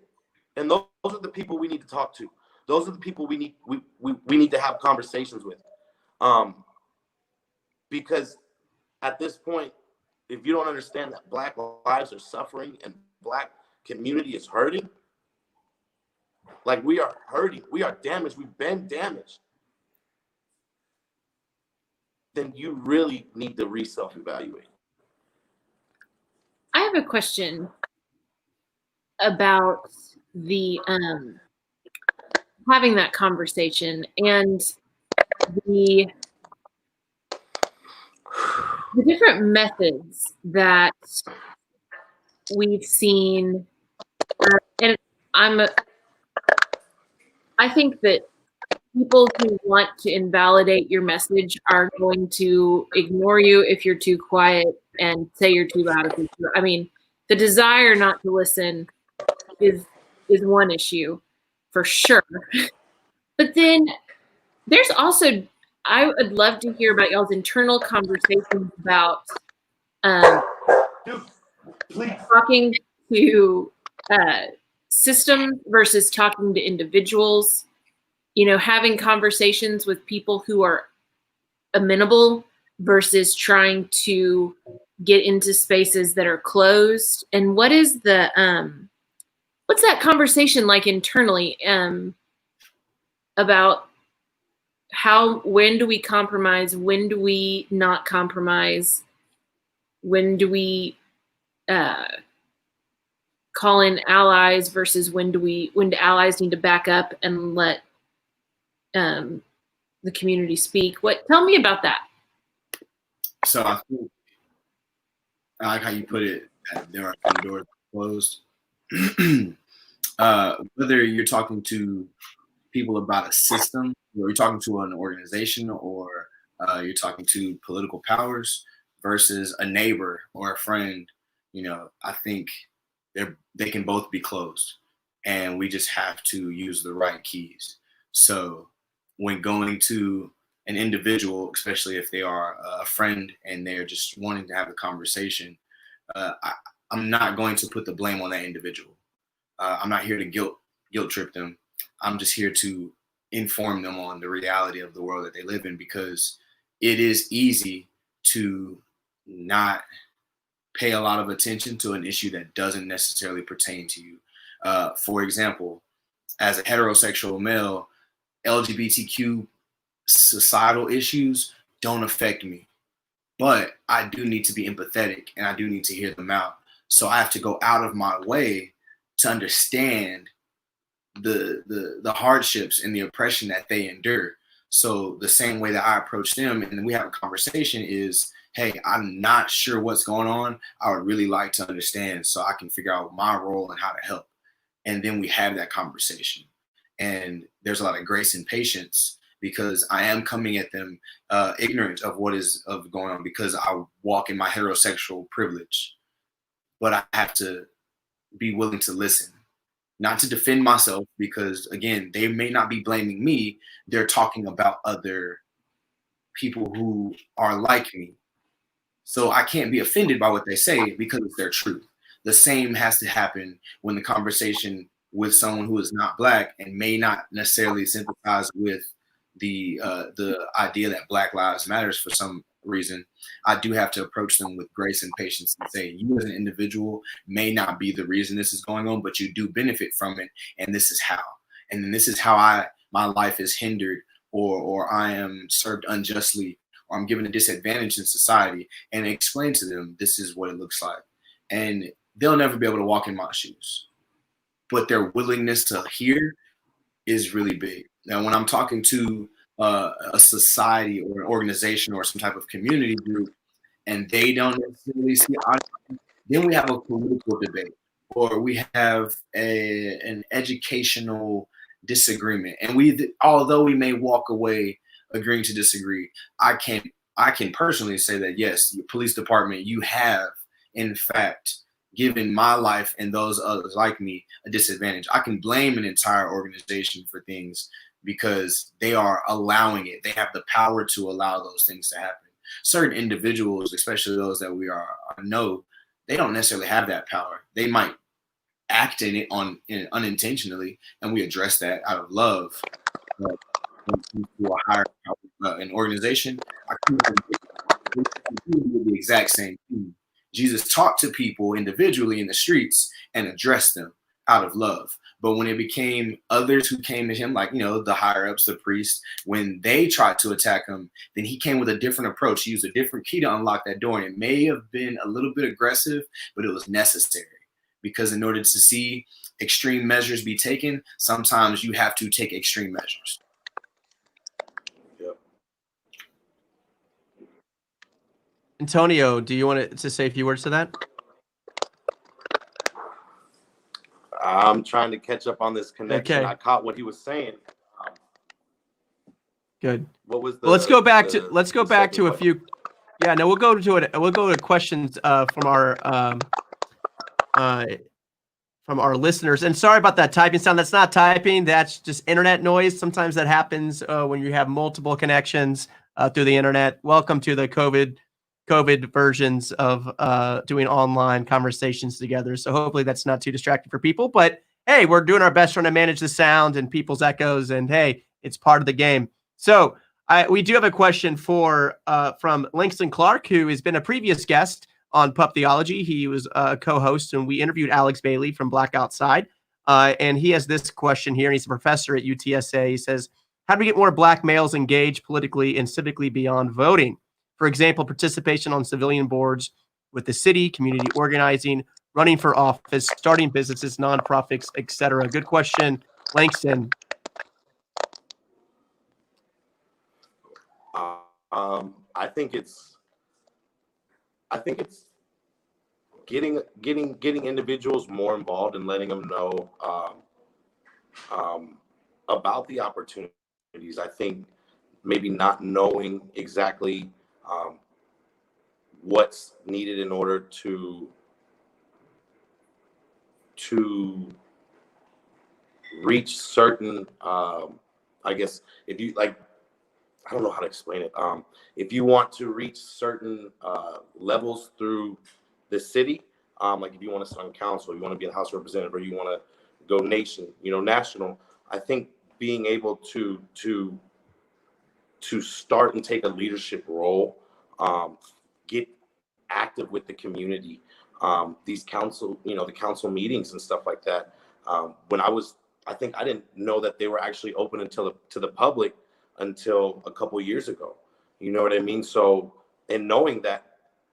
And those are the people we need to talk to. Those are the people we need to have conversations with. Because at this point, if you don't understand that Black lives are suffering and Black community is hurting, like we are hurting, we are damaged, we've been damaged, then you really need to self-evaluate. I have a question about the having that conversation and the different methods that we've seen. And I think that people who want to invalidate your message are going to ignore you if you're too quiet and say you're too loud. I mean, the desire not to listen is one issue for sure. But then there's also, I would love to hear about y'all's internal conversations about talking to systems versus talking to individuals, you know, having conversations with people who are amenable versus trying to get into spaces that are closed. And what is the, what's that conversation like internally about when do we compromise? When do we not compromise? When do we call in allies versus when do allies need to back up and let the community speak? Tell me about that. So I like how you put it, that there are some doors closed. Whether you're talking to people about a system, or you're talking to an organization, or you're talking to political powers versus a neighbor or a friend, you know, I think they can both be closed, and we just have to use the right keys. So when going to an individual, especially if they are a friend and they're just wanting to have a conversation, I'm not going to put the blame on that individual. I'm not here to guilt trip them. I'm just here to inform them on the reality of the world that they live in, because it is easy to not pay a lot of attention to an issue that doesn't necessarily pertain to you. For example, as a heterosexual male, LGBTQ societal issues don't affect me, but I do need to be empathetic and I do need to hear them out. So I have to go out of my way to understand the hardships and the oppression that they endure. So the same way that I approach them and we have a conversation is, hey, I'm not sure what's going on. I would really like to understand so I can figure out my role and how to help. And then we have that conversation. And there's a lot of grace and patience because I am coming at them ignorant of what is going on because I walk in my heterosexual privilege. But I have to be willing to listen, not to defend myself because, again, they may not be blaming me. They're talking about other people who are like me. So I can't be offended by what they say because it's their truth. The same has to happen when the conversation with someone who is not Black and may not necessarily sympathize with the idea that Black Lives Matters for some reason. I do have to approach them with grace and patience and say, you as an individual may not be the reason this is going on, but you do benefit from it, and this is how. And then this is how my life is hindered, or I am served unjustly, or I'm given a disadvantage in society, and explain to them this is what it looks like. And they'll never be able to walk in my shoes, but their willingness to hear is really big. Now, when I'm talking to a society or an organization or some type of community group, and they don't necessarily see it, then we have a political debate, or we have an educational disagreement. And although we may walk away agreeing to disagree, I can personally say that yes, your police department, you have in fact given my life and those others like me a disadvantage. I can blame an entire organization for things because they are allowing it. They have the power to allow those things to happen. Certain individuals, especially those that we know, they don't necessarily have that power. They might act in it unintentionally, and we address that out of love. But when it comes to a higher power, an organization, I couldn't do the exact same thing. Jesus talked to people individually in the streets and addressed them out of love. But when it became others who came to him, like, the higher ups, the priests, when they tried to attack him, then he came with a different approach. He used a different key to unlock that door. And it may have been a little bit aggressive, but it was necessary. Because in order to see extreme measures be taken, sometimes you have to take extreme measures. Antonio, do you want to say a few words to that? I'm trying to catch up on this connection. Okay. I caught what he was saying. Good. What was the? Well, let's go back to a question? few. Yeah, no, we'll go to it. We'll go to questions from our listeners. And sorry about that typing sound. That's not typing. That's just internet noise. Sometimes that happens when you have multiple connections through the internet. Welcome to the COVID versions of doing online conversations together. So hopefully that's not too distracting for people. But hey, we're doing our best trying to manage the sound and people's echoes. And hey, it's part of the game. So we do have a question from Langston Clark, who has been a previous guest on Pup Theology. He was a co-host, and we interviewed Alex Bailey from Black Outside. And he has this question here, and he's a professor at UTSA. He says, how do we get more Black males engaged politically and civically beyond voting? For example, participation on civilian boards with the city, community organizing, running for office, starting businesses, nonprofits, etc. Good question, Langston. I think it's getting individuals more involved and letting them know about the opportunities. I think maybe not knowing exactly what's needed in order to reach certain, I guess, if you like, I don't know how to explain it. If you want to reach certain levels through the city, like if you want to sit on council, you want to be a House representative, or you want to go national, I think being able to start and take a leadership role, get active with the community. These council, the council meetings and stuff like that. When I think I didn't know that they were actually open to the public until a couple years ago. You know what I mean? So, and knowing that,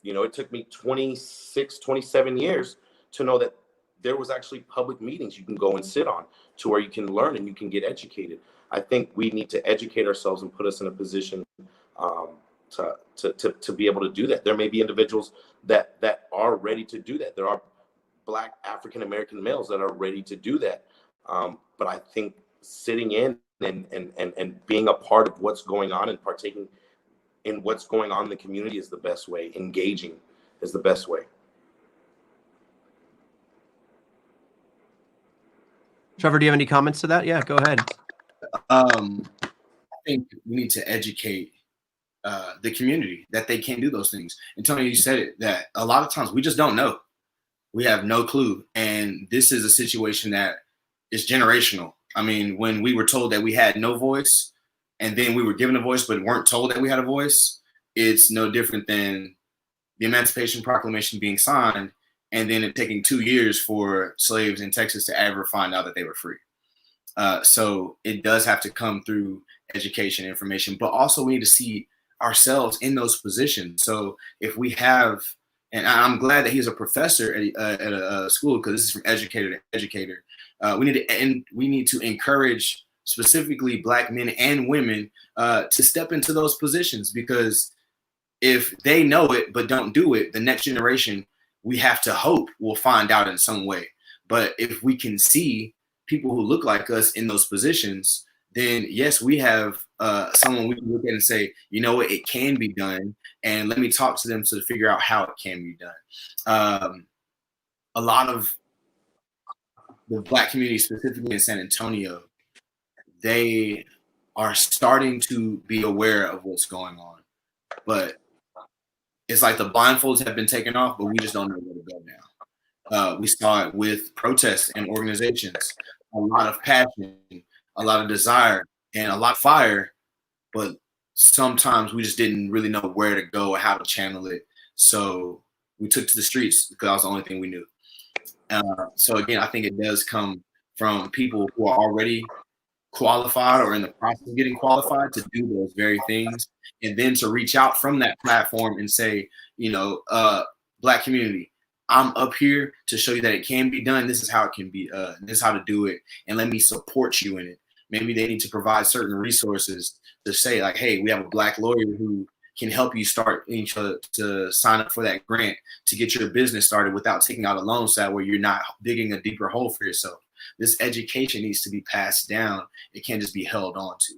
it took me 26, 27 years to know that there was actually public meetings you can go and sit on to where you can learn and you can get educated. I think we need to educate ourselves and put us in a position to be able to do that. There may be individuals that are ready to do that. There are Black African-American males that are ready to do that. But I think sitting in and being a part of what's going on and partaking in what's going on in the community is the best way. Engaging is the best way. Trevor, do you have any comments to that? Yeah, go ahead. I think we need to educate the community that they can do those things. And Tony, you said it, that a lot of times we just don't know. We have no clue. And this is a situation that is generational. I mean, when we were told that we had no voice and then we were given a voice but weren't told that we had a voice, it's no different than the Emancipation Proclamation being signed and then it taking 2 years for slaves in Texas to ever find out that they were free. So it does have to come through education, information, but also we need to see ourselves in those positions. So if we have, and I'm glad that he's a professor at a school, because this is from educator to educator. We need to encourage specifically Black men and women to step into those positions, because if they know it but don't do it, the next generation, we have to hope will find out in some way. But if we can see people who look like us in those positions, then yes, we have someone we can look at and say, you know what, it can be done, and let me talk to them to figure out how it can be done. A lot of the Black community, specifically in San Antonio, they are starting to be aware of what's going on, but it's like the blindfolds have been taken off, but we just don't know where to go now. We saw it with protests and organizations, a lot of passion, a lot of desire, and a lot of fire, but sometimes we just didn't really know where to go or how to channel it. So we took to the streets because that was the only thing we knew. So again, I think it does come from people who are already qualified or in the process of getting qualified to do those very things, and then to reach out from that platform and say, Black community, I'm up here to show you that it can be done. This is how it can be. This is how to do it, and let me support you in it. Maybe they need to provide certain resources to say, like, hey, we have a Black lawyer who can help you start to sign up for that grant to get your business started without taking out a loan, so that way you're not digging a deeper hole for yourself. This education needs to be passed down. It can't just be held on to.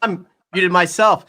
I'm muted myself.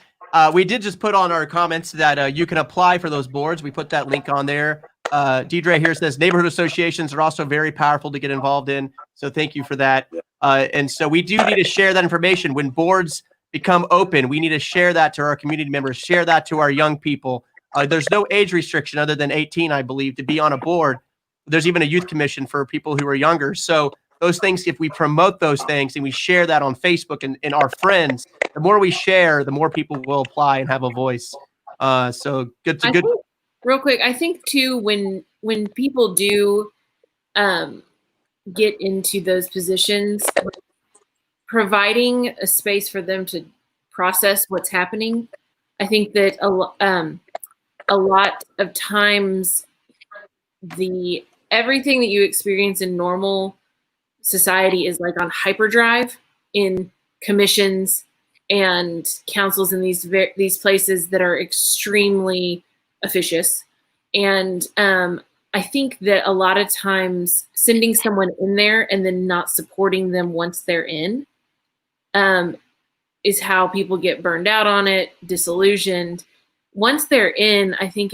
We did just put on our comments that you can apply for those boards. We put that link on there. Deidre here says neighborhood associations are also very powerful to get involved in. So thank you for that. And so we do need to share that information. When boards become open, we need to share that to our community members, share that to our young people. There's no age restriction other than 18, I believe, to be on a board. There's even a youth commission for people who are younger. So those things, if we promote those things and we share that on Facebook and our friends, the more we share, the more people will apply and have a voice. So good to good. Real quick, I think too, when people do get into those positions, providing a space for them to process what's happening, I think that a lot of times everything that you experience in normal society is like on hyperdrive in commissions and councils in these places that are extremely officious. And I think that a lot of times sending someone in there and then not supporting them once they're in is how people get burned out on it, disillusioned. Once they're in, I think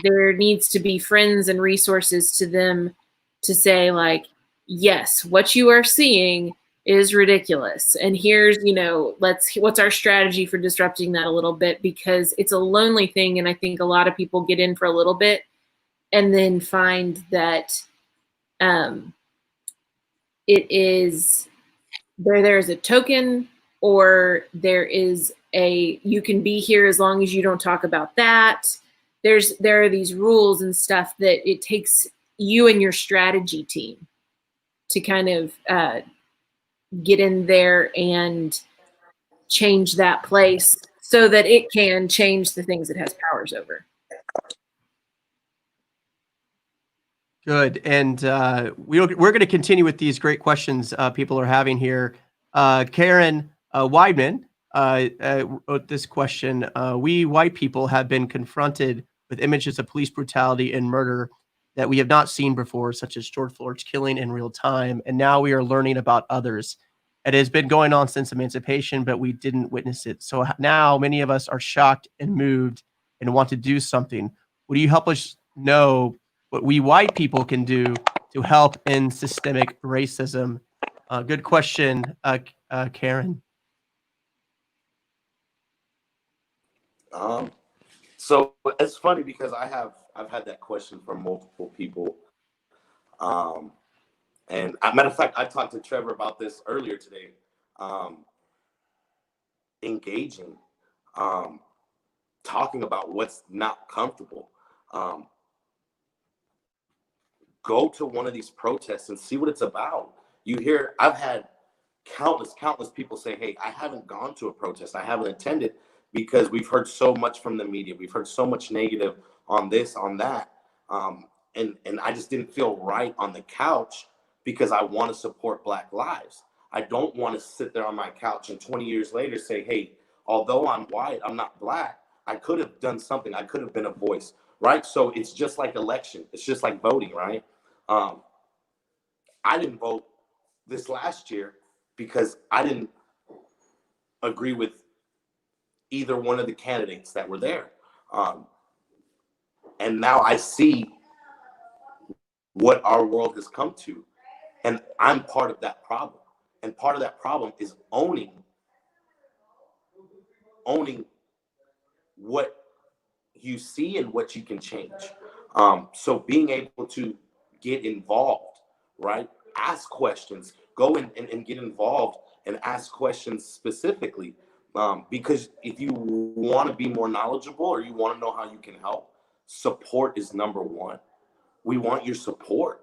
there needs to be friends and resources to them to say, like, yes, what you are seeing is ridiculous. And here's, what's our strategy for disrupting that a little bit, because it's a lonely thing. And I think a lot of people get in for a little bit and then find that it is there's a token, or there is you can be here as long as you don't talk about that. There are these rules and stuff that it takes you and your strategy team to kind of get in there and change that place so that it can change the things it has powers over. Good. And we're going to continue with these great questions people are having here. Karen Weidman wrote this question. We white people have been confronted with images of police brutality and murder that we have not seen before, such as George Floyd's killing in real time. And now we are learning about others. It has been going on since emancipation, but we didn't witness it. So now many of us are shocked and moved and want to do something. Would you help us know what we white people can do to help in systemic racism? Good question, Karen. So it's funny because I've had that question from multiple people. And matter of fact, I talked to Trevor about this earlier today. Engaging, talking about what's not comfortable. Go to one of these protests and see what it's about. I've had countless people say, hey, I haven't gone to a protest. I haven't attended because we've heard so much from the media. We've heard so much negative on this, on that. And I just didn't feel right on the couch because I want to support Black lives. I don't want to sit there on my couch and 20 years later say, hey, although I'm white, I'm not Black. I could have done something. I could have been a voice, right? So it's just like election. It's just like voting, right? I didn't vote this last year because I didn't agree with either one of the candidates that were there. And now I see what our world has come to, and I'm part of that problem. And part of that problem is owning what you see and what you can change. So being able to get involved, right? Ask questions, go and get involved and ask questions specifically. Because if you want to be more knowledgeable or you want to know how you can help, support is number one. We want your support.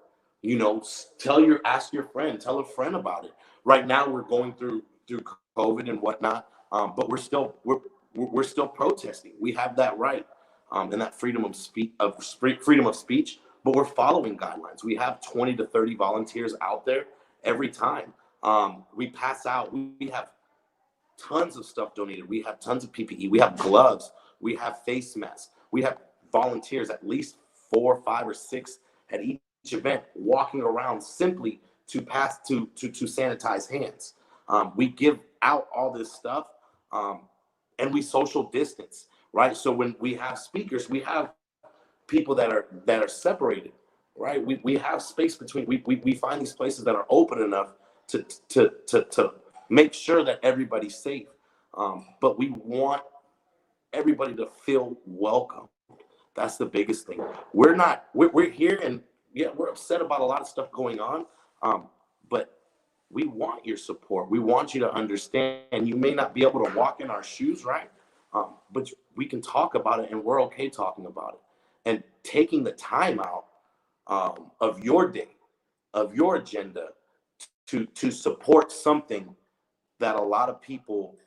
Ask your friend, tell a friend about it. Right now we're going through COVID and whatnot, but we're still protesting. We have that right, and that freedom of speech. But we're following guidelines. We have 20 to 30 volunteers out there every time. We pass out. We have tons of stuff donated. We have tons of PPE. We have gloves. We have face masks. We have volunteers, at least 4, 5, or 6 at each event, walking around simply to sanitize hands. We give out all this stuff, and we social distance, right? So when we have speakers, we have people that are separated, right? We have space between. We find these places that are open enough to make sure that everybody's safe. But we want everybody to feel welcome. That's the biggest thing. We're here, and yeah, we're upset about a lot of stuff going on. But we want your support. We want you to understand. You may not be able to walk in our shoes, right? But we can talk about it, and we're okay talking about it. And taking the time out of your day, of your agenda, to support something that a lot of people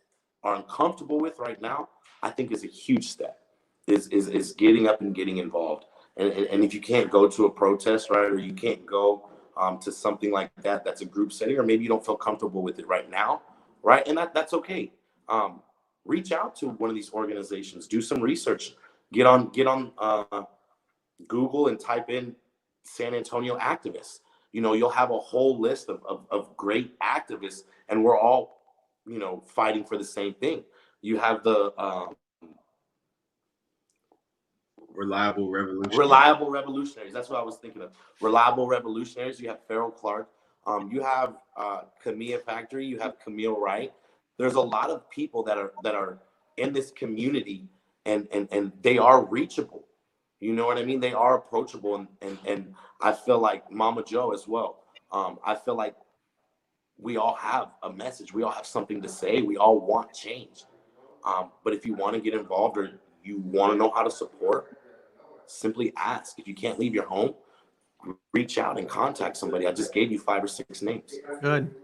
are uncomfortable with right now, I think is a huge step. Is getting up and getting involved. And if you can't go to a protest, right, or you can't go to something like that, that's a group setting, or maybe you don't feel comfortable with it right now, right? And that's okay. Reach out to one of these organizations, do some research, get on Google and type in San Antonio activists. You'll have a whole list of great activists, and we're all, fighting for the same thing. You have the Reliable revolutionaries. That's what I was thinking of. Reliable revolutionaries. You have Farrell Clark. You have Camille Factory. You have Camille Wright. There's a lot of people that are in this community, and they are reachable. You know what I mean? They are approachable, and I feel like Mama Joe as well. I feel like we all have a message. We all have something to say. We all want change. But if you want to get involved or you want to know how to support, simply ask. If you can't leave your home, reach out and contact somebody. I just gave you 5 or 6 names. Good.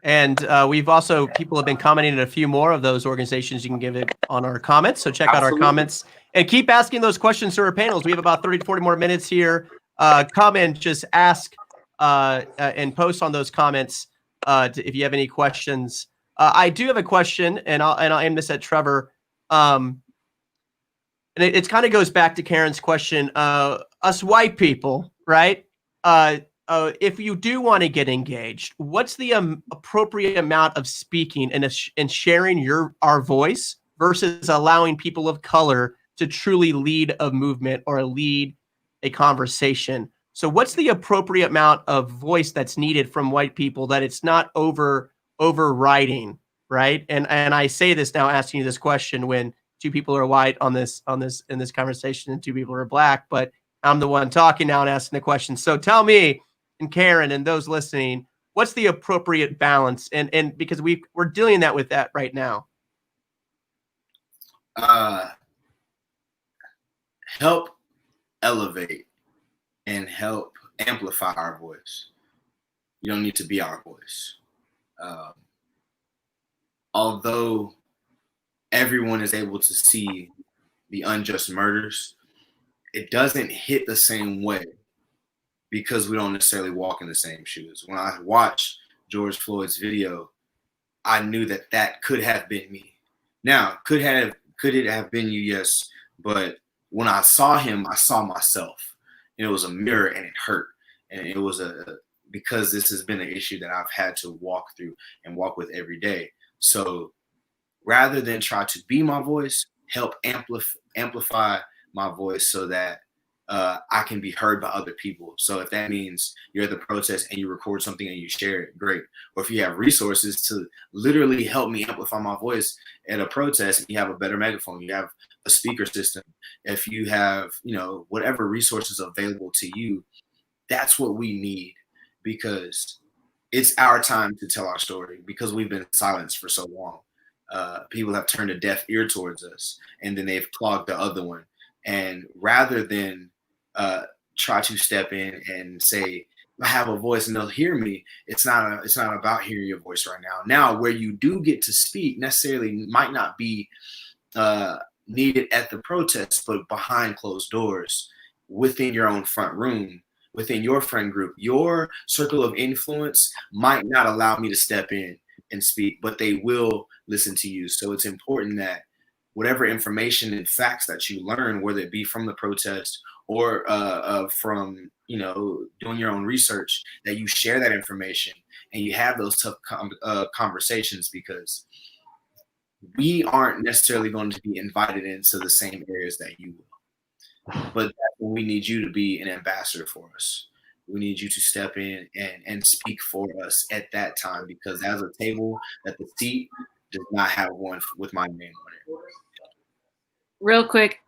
And we've also, people have been commenting on a few more of those organizations. You can give it on our comments. So check out our comments and keep asking those questions to our panels. We have about 30 to 40 more minutes here. Come and just ask and post on those comments if you have any questions. I do have a question, and I'll aim this at Trevor. And it kind of goes back to Karen's question. Us white people, right? If you do want to get engaged, what's the appropriate amount of speaking and sharing our voice versus allowing people of color to truly lead a movement or lead a conversation? So what's the appropriate amount of voice that's needed from white people that it's not overriding, right? And I say this now, asking you this question when 2 people are white in this conversation and 2 people are black, but I'm the one talking now and asking the question. So tell me, and Karen and those listening, what's the appropriate balance? And because we're dealing with that right now. Help elevate and help amplify our voice. You don't need to be our voice. Although everyone is able to see the unjust murders, it doesn't hit the same way because we don't necessarily walk in the same shoes. When I watched George Floyd's video, I knew that could have been me. Now, could it have been you? Yes. But when I saw him, I saw myself. And it was a mirror and it hurt. And it was because this has been an issue that I've had to walk through and walk with every day. So rather than try to be my voice, help amplify my voice so that I can be heard by other people. So if that means you're at the protest and you record something and you share it, great. Or if you have resources to literally help me amplify my voice at a protest, you have a better megaphone, you have a speaker system. If you have, whatever resources available to you, that's what we need, because it's our time to tell our story because we've been silenced for so long. People have turned a deaf ear towards us, and then they've clogged the other one. And rather than try to step in and say, I have a voice and they'll hear me, it's not about hearing your voice right now. Now, where you do get to speak necessarily might not be needed at the protest, but behind closed doors, within your own front room, within your friend group. Your circle of influence might not allow me to step in and speak, but they will listen to you. So it's important that whatever information and facts that you learn, whether it be from the protest or from doing your own research, that you share that information and you have those tough conversations, because we aren't necessarily going to be invited into the same areas that you will. But that's when we need you to be an ambassador for us. We need you to step in and speak for us at that time, because as a table, that the seat does not have one with my name on it. Real quick,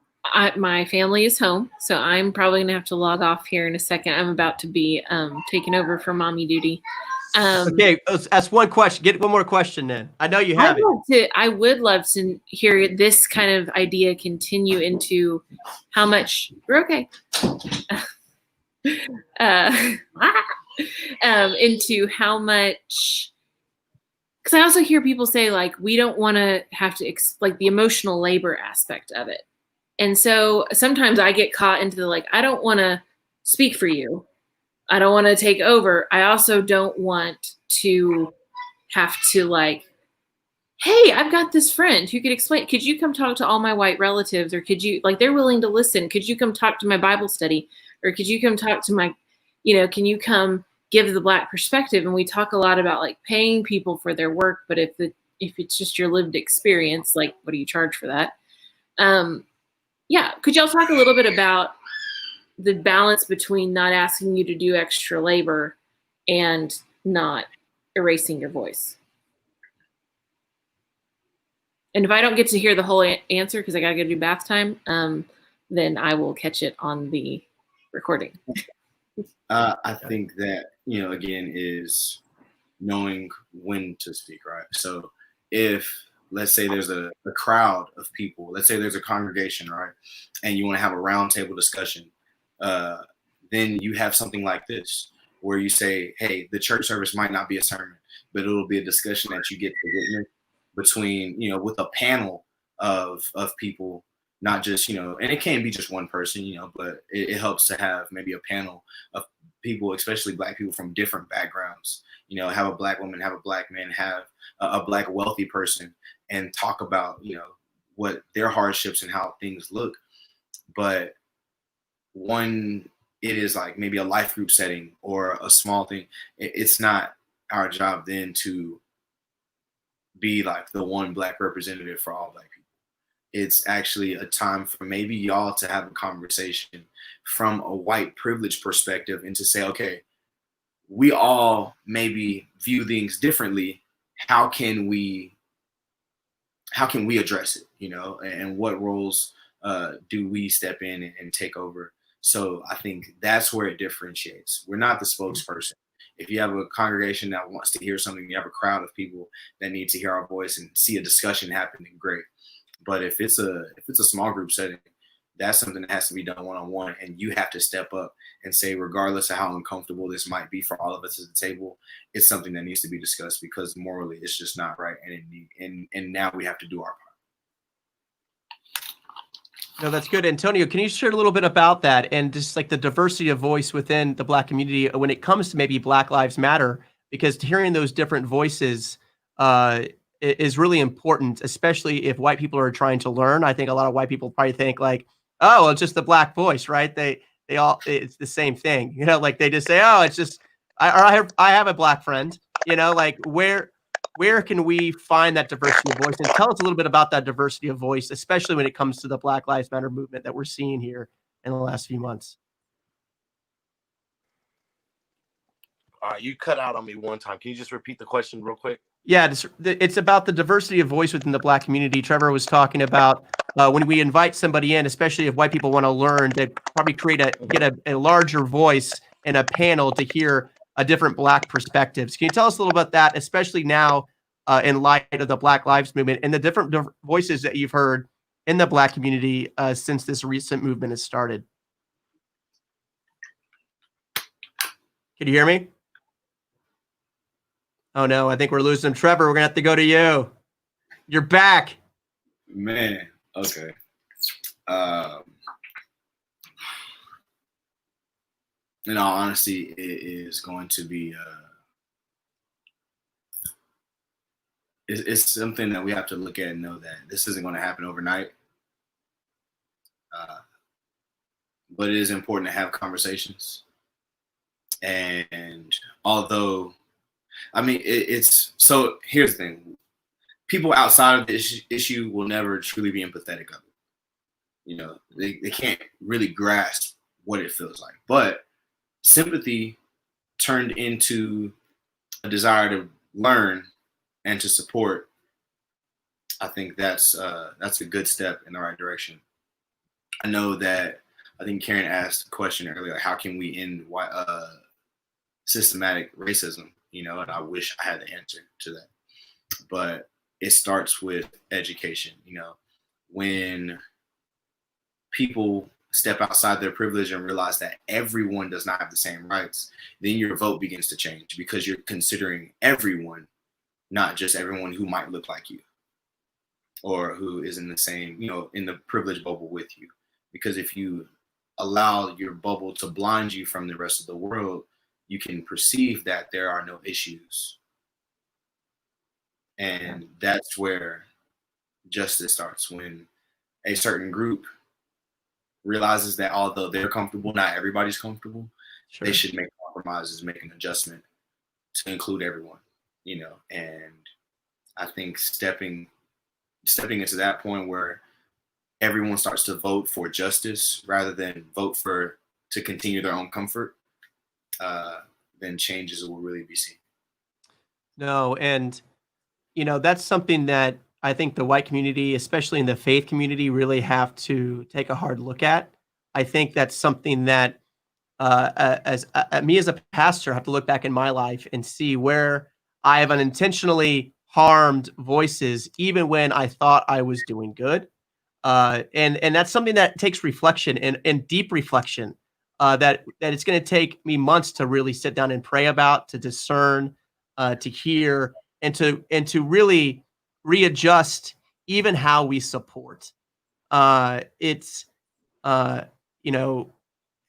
my family is home, so I'm probably gonna have to log off here in a second. I'm about to be taking over for mommy duty. Okay, let's ask one question. Get one more question then. I know you have it. I would love to hear this kind of idea continue into how much we're okay. Into how much, because I also hear people say, like, we don't want to have to like the emotional labor aspect of it. And so sometimes I get caught into the, like, I don't want to speak for you. I don't want to take over. I also don't want to have to, like, hey, I've got this friend who could explain. Could you come talk to all my white relatives? Or could you, like, they're willing to listen. Could you come talk to my Bible study? Or could you come talk to my, can you come give the Black perspective? And we talk a lot about, like, paying people for their work. But if it's just your lived experience, like, what do you charge for that? Yeah. Could y'all talk a little bit about the balance between not asking you to do extra labor and not erasing your voice? And if I don't get to hear the whole answer because I got to go do bath time, then I will catch it on the recording. I think that, again, is knowing when to speak, right? So if, let's say there's a crowd of people, let's say there's a congregation, right? And you want to have a roundtable discussion, then you have something like this where you say, hey, the church service might not be a sermon, but it'll be a discussion that you get to witness between, you know, with a panel of people, not just, you know, and it can't be just one person, you know, but it helps to have maybe a panel of people, especially Black people from different backgrounds, you know, have a Black woman, have a Black man, have a Black wealthy person, and talk about, you know, what their hardships and how things look. But one, it is like maybe a life group setting or a small thing. It's not our job then to be like the one Black representative for all Black people. It's actually a time for maybe y'all to have a conversation from a white privilege perspective and to say, okay, we all maybe view things differently. How can we address it, you know, and what roles do we step in and take over? So I think that's where it differentiates. We're not the spokesperson. If you have a congregation that wants to hear something, you have a crowd of people that need to hear our voice and see a discussion happening, great. But if it's a small group setting, that's something that has to be done one-on-one, and you have to step up and say, regardless of how uncomfortable this might be for all of us at the table, it's something that needs to be discussed because morally it's just not right, and now we have to do our part. No, that's good. Antonio, can you share a little bit about that and just like the diversity of voice within the Black community when it comes to maybe Black Lives Matter? Because hearing those different voices is really important, especially if white people are trying to learn. I think a lot of white people probably think like, oh, well, it's just the Black voice, right? They all, it's the same thing, you know, like they just say, oh, it's just, I have a Black friend, you know, like where can we find that diversity of voice? And tell us a little bit about that diversity of voice, especially when it comes to the Black Lives Matter movement that we're seeing here in the last few months. You cut out on me one time. Can you just repeat the question real quick? Yeah, it's about the diversity of voice within the Black community. Trevor was talking about when we invite somebody in, especially if white people want to learn, to probably get a larger voice in a panel to hear a different Black perspectives. Can you tell us a little about that, especially now in light of the Black Lives Movement and the different voices that you've heard in the Black community since this recent movement has started? Can you hear me? Oh no, I think we're losing Trevor. We're gonna have to go to you. You're back. Man, okay. In all honesty, it is going to be it's something that we have to look at and know that this isn't going to happen overnight. But it is important to have conversations. And although, I mean, it's so here's the thing. People outside of the issue will never truly be empathetic of it. You know, they can't really grasp what it feels like. But sympathy turned into a desire to learn and to support, I think that's a good step in the right direction. I know that I think Karen asked a question earlier, like, how can we end systematic racism? You know, and I wish I had the answer to that. But it starts with education. You know, when people step outside their privilege and realize that everyone does not have the same rights, then your vote begins to change because you're considering everyone, not just everyone who might look like you or who is in the same, you know, in the privilege bubble with you. Because if you allow your bubble to blind you from the rest of the world, you can perceive that there are no issues. And that's where justice starts, when a certain group realizes that although they're comfortable, not everybody's comfortable. Sure. They should make compromises, make an adjustment to include everyone, you know. And I think stepping into that point where everyone starts to vote for justice rather than vote to continue their own comfort, then changes will really be seen. No, and you know, that's something that I think the white community, especially in the faith community, really have to take a hard look at. I think that's something that me as a pastor, I have to look back in my life and see where I have unintentionally harmed voices, even when I thought I was doing good. And that's something that takes reflection and deep reflection. That it's going to take me months to really sit down and pray about, to discern, to hear, and to really readjust even how we support. It's you know,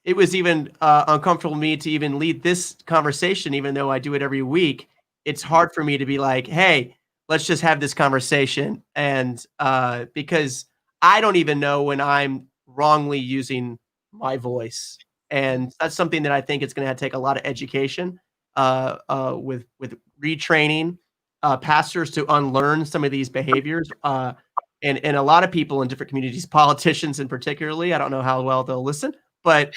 it was even uncomfortable for me to even lead this conversation, even though I do it every week. It's hard for me to be like, hey, let's just have this conversation. And because I don't even know when I'm wrongly using my voice. And that's something that I think it's going to take a lot of education with retraining pastors to unlearn some of these behaviors. And a lot of people in different communities, politicians in particularly, I don't know how well they'll listen, but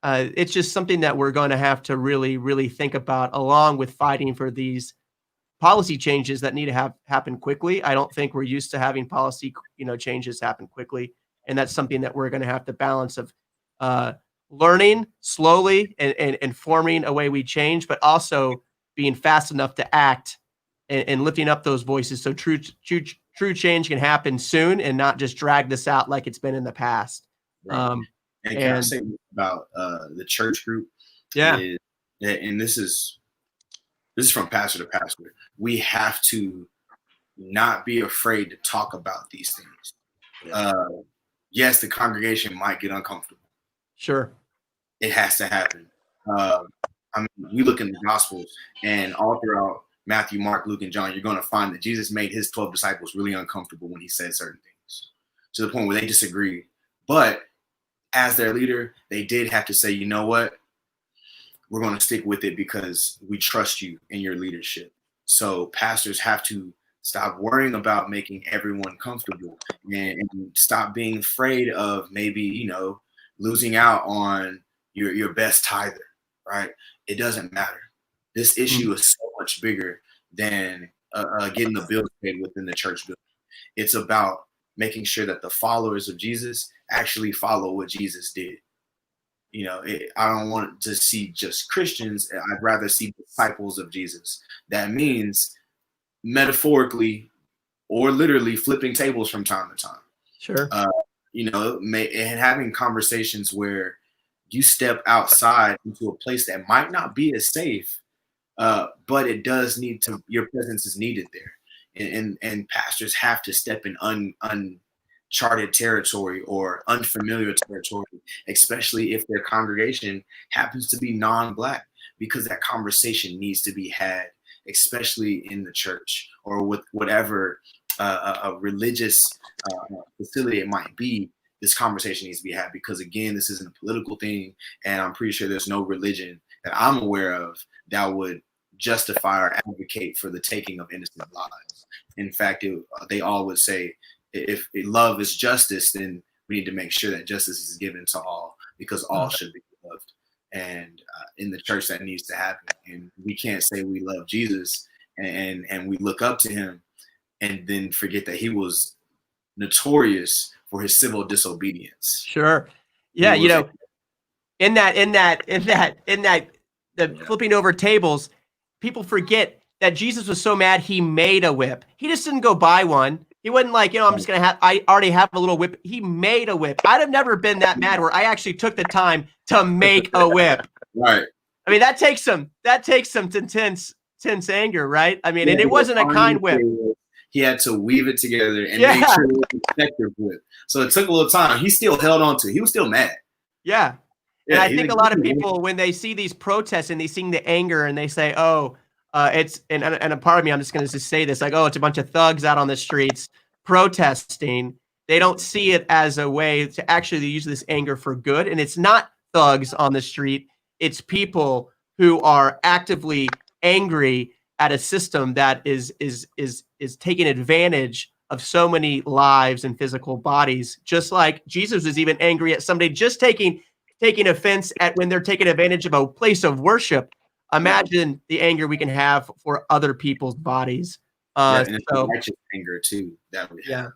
it's just something that we're going to have to really, really think about, along with fighting for these policy changes that need to happen quickly. I don't think we're used to having policy, changes happen quickly, and that's something that we're going to have to balance of learning slowly and forming a way we change, but also being fast enough to act and lifting up those voices so true change can happen soon and not just drag this out like it's been in the past. Right. And can I say about the church group? Yeah. And this is from pastor to pastor. We have to not be afraid to talk about these things. Yeah. Yes, the congregation might get uncomfortable. Sure. It has to happen. We look in the Gospels, and all throughout Matthew, Mark, Luke, and John, you're going to find that Jesus made his 12 disciples really uncomfortable when he said certain things, to the point where they disagreed. But as their leader, they did have to say, you know what? We're going to stick with it because we trust you in your leadership. So pastors have to stop worrying about making everyone comfortable and stop being afraid of maybe, losing out on your best tither, right? It doesn't matter. This issue is so much bigger than getting the bills paid within the church building. It's about making sure that the followers of Jesus actually follow what Jesus did. I don't want to see just Christians. I'd rather see disciples of Jesus. That means metaphorically or literally flipping tables from time to time. Sure. And having conversations where you step outside into a place that might not be as safe, but it does need to, your presence is needed there. And pastors have to step in uncharted territory or unfamiliar territory, especially if their congregation happens to be non-Black, because that conversation needs to be had, especially in the church or with whatever a religious facility it might be. This conversation needs to be had because, again, this isn't a political thing, and I'm pretty sure there's no religion that I'm aware of that would justify or advocate for the taking of innocent lives. In fact, they all would say, if love is justice, then we need to make sure that justice is given to all, because all should be loved. And in the church, that needs to happen. And we can't say we love Jesus and we look up to him and then forget that he was notorious for his civil disobedience. Sure. Yeah. In that flipping over tables, people forget that Jesus was so mad he made a whip. He just didn't go buy one. He wasn't like, I'm just I already have a little whip. He made a whip. I'd have never been that mad where I actually took the time to make a whip. Right. I mean, that takes some intense anger, right? I mean, and it wasn't a kind whip. He had to weave it together and make sure it was an effective whip. So it took a little time. He still held on to it. He was still mad. Yeah. And I think a lot of people, when they see these protests and they see the anger and they say, it's and a part of me, I'm just going to say this, like, it's a bunch of thugs out on the streets protesting. They don't see it as a way to actually use this anger for good. And it's not thugs on the street. It's people who are actively angry at a system that is taking advantage of so many lives and physical bodies. Just like Jesus was even angry at somebody just taking offense at when they're taking advantage of a place of worship. Imagine the anger we can have for other people's bodies. And it's righteous anger too. That we have.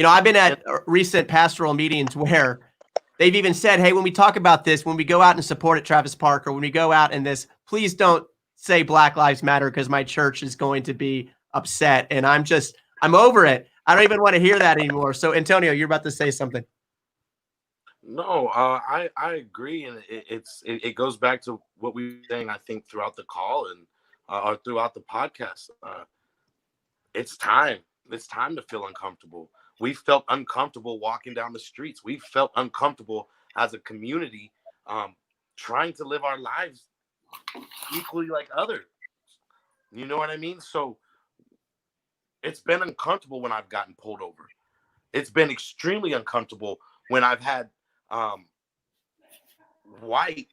I've been at recent pastoral meetings where they've even said, hey, when we talk about this, when we go out and support at Travis Park, or when we go out in this, please don't say Black Lives Matter because my church is going to be upset. And I'm over it. I don't even want to hear that anymore. So Antonio, you're about to say something. No, I agree, and it goes back to what we were saying, I think, throughout the call and or throughout the podcast. It's time. It's time to feel uncomfortable. We felt uncomfortable walking down the streets. We felt uncomfortable as a community, trying to live our lives equally like others. You know what I mean? So it's been uncomfortable when I've gotten pulled over. It's been extremely uncomfortable when I've had white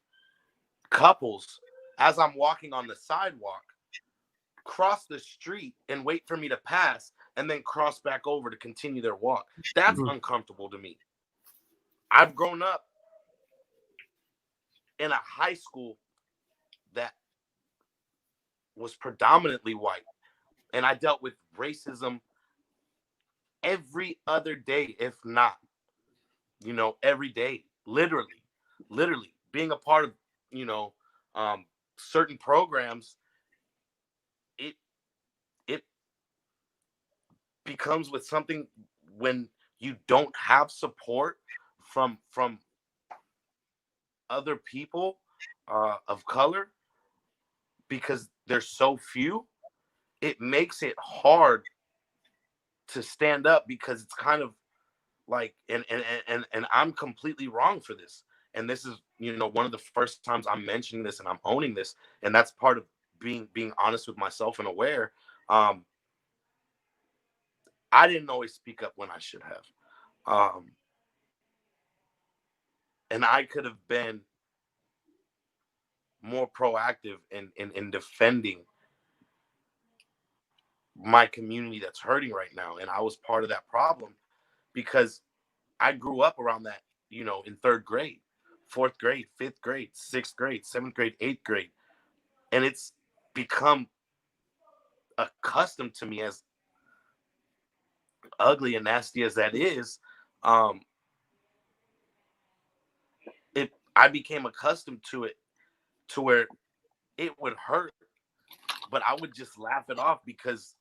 couples, as I'm walking on the sidewalk, cross the street and wait for me to pass and then cross back over to continue their walk. That's uncomfortable to me. I've grown up in a high school that was predominantly white, and I dealt with racism every other day, if not, every day, literally being a part of, certain programs. It becomes with something when you don't have support from other people of color, because there's so few, it makes it hard to stand up, because it's kind of like, and I'm completely wrong for this. And this is, one of the first times I'm mentioning this and I'm owning this. And that's part of being honest with myself and aware. I didn't always speak up when I should have. And I could have been more proactive in defending my community that's hurting right now. And I was part of that problem, because I grew up around that, in third grade, fourth grade, fifth grade, sixth grade, seventh grade, eighth grade. And it's become accustomed to me, as ugly and nasty as that is. I became accustomed to it, to where it would hurt, but I would just laugh it off, because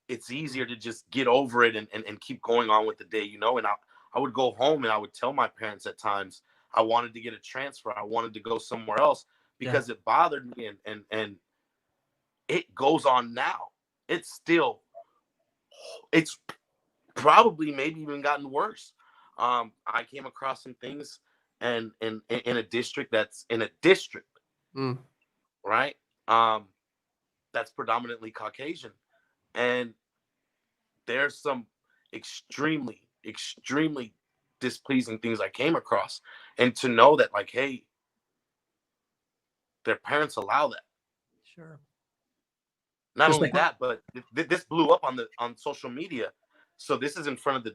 it's easier to just get over it and keep going on with the day, and I would go home and I would tell my parents at times I wanted to get a transfer. I wanted to go somewhere else, because it bothered me, and it goes on now. It's probably maybe even gotten worse. I came across some things and in a district that's right? That's predominantly Caucasian. And there's some extremely, extremely displeasing things I came across. And to know that, like, hey, their parents allow that. Sure. Not Just only like that, but this blew up on social media. So this is in front of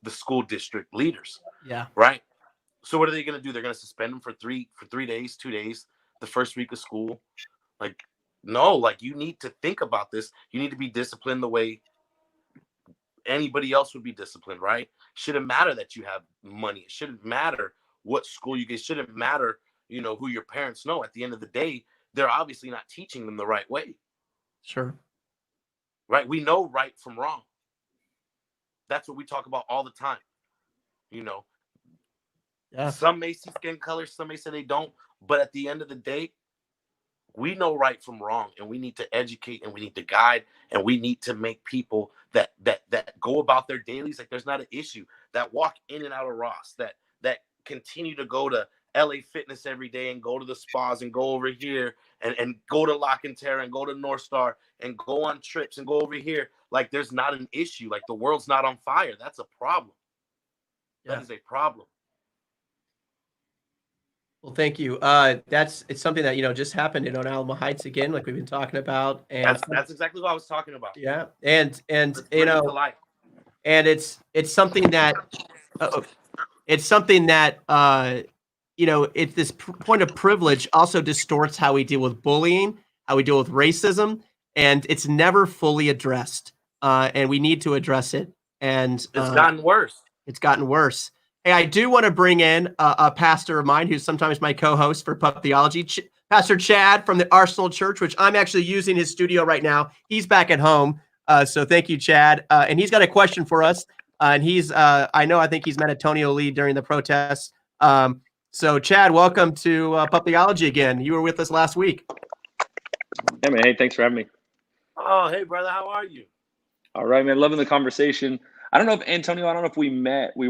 the school district leaders. Yeah. Right. So what are they going to do? They're going to suspend them for 3 days, 2 days, the first week of school. Like, no, like, you need to think about this. You need to be disciplined the way anybody else would be disciplined, right? Shouldn't matter that you have money. It shouldn't matter what school you get. It shouldn't matter, who your parents know. At the end of the day, they're obviously not teaching them the right way. Sure. Right? We know right from wrong. That's what we talk about all the time. Yeah. Some may see skin color, some may say they don't. But at the end of the day, we know right from wrong, and we need to educate, and we need to guide, and we need to make people that go about their dailies like there's not an issue, that walk in and out of Ross, that continue to go to LA Fitness every day and go to the spas and go over here and go to Lock and Terra and go to North Star and go on trips and go over here. Like, there's not an issue. Like, the world's not on fire. That's a problem. That is a problem. Well, thank you. It's something that, just happened in Alamo Heights again, like we've been talking about. And that's exactly what I was talking about. Yeah. And Let's bring it to life. And it's something that, it's this point of privilege also distorts how we deal with bullying, how we deal with racism, and it's never fully addressed. And we need to address it. And it's gotten worse. It's gotten worse. Hey, I do want to bring in a pastor of mine who's sometimes my co-host for Pup Theology. Pastor Chad from the Arsenal Church, which I'm actually using his studio right now. He's back at home. So thank you, Chad. And he's got a question for us. And I think he's met Antonio Lee during the protests. So Chad, welcome to Pup Theology again. You were with us last week. Yeah, man. Hey, thanks for having me. Oh, hey, brother. How are you? All right, man. Loving the conversation. I don't know if Antonio, I don't know if we met. We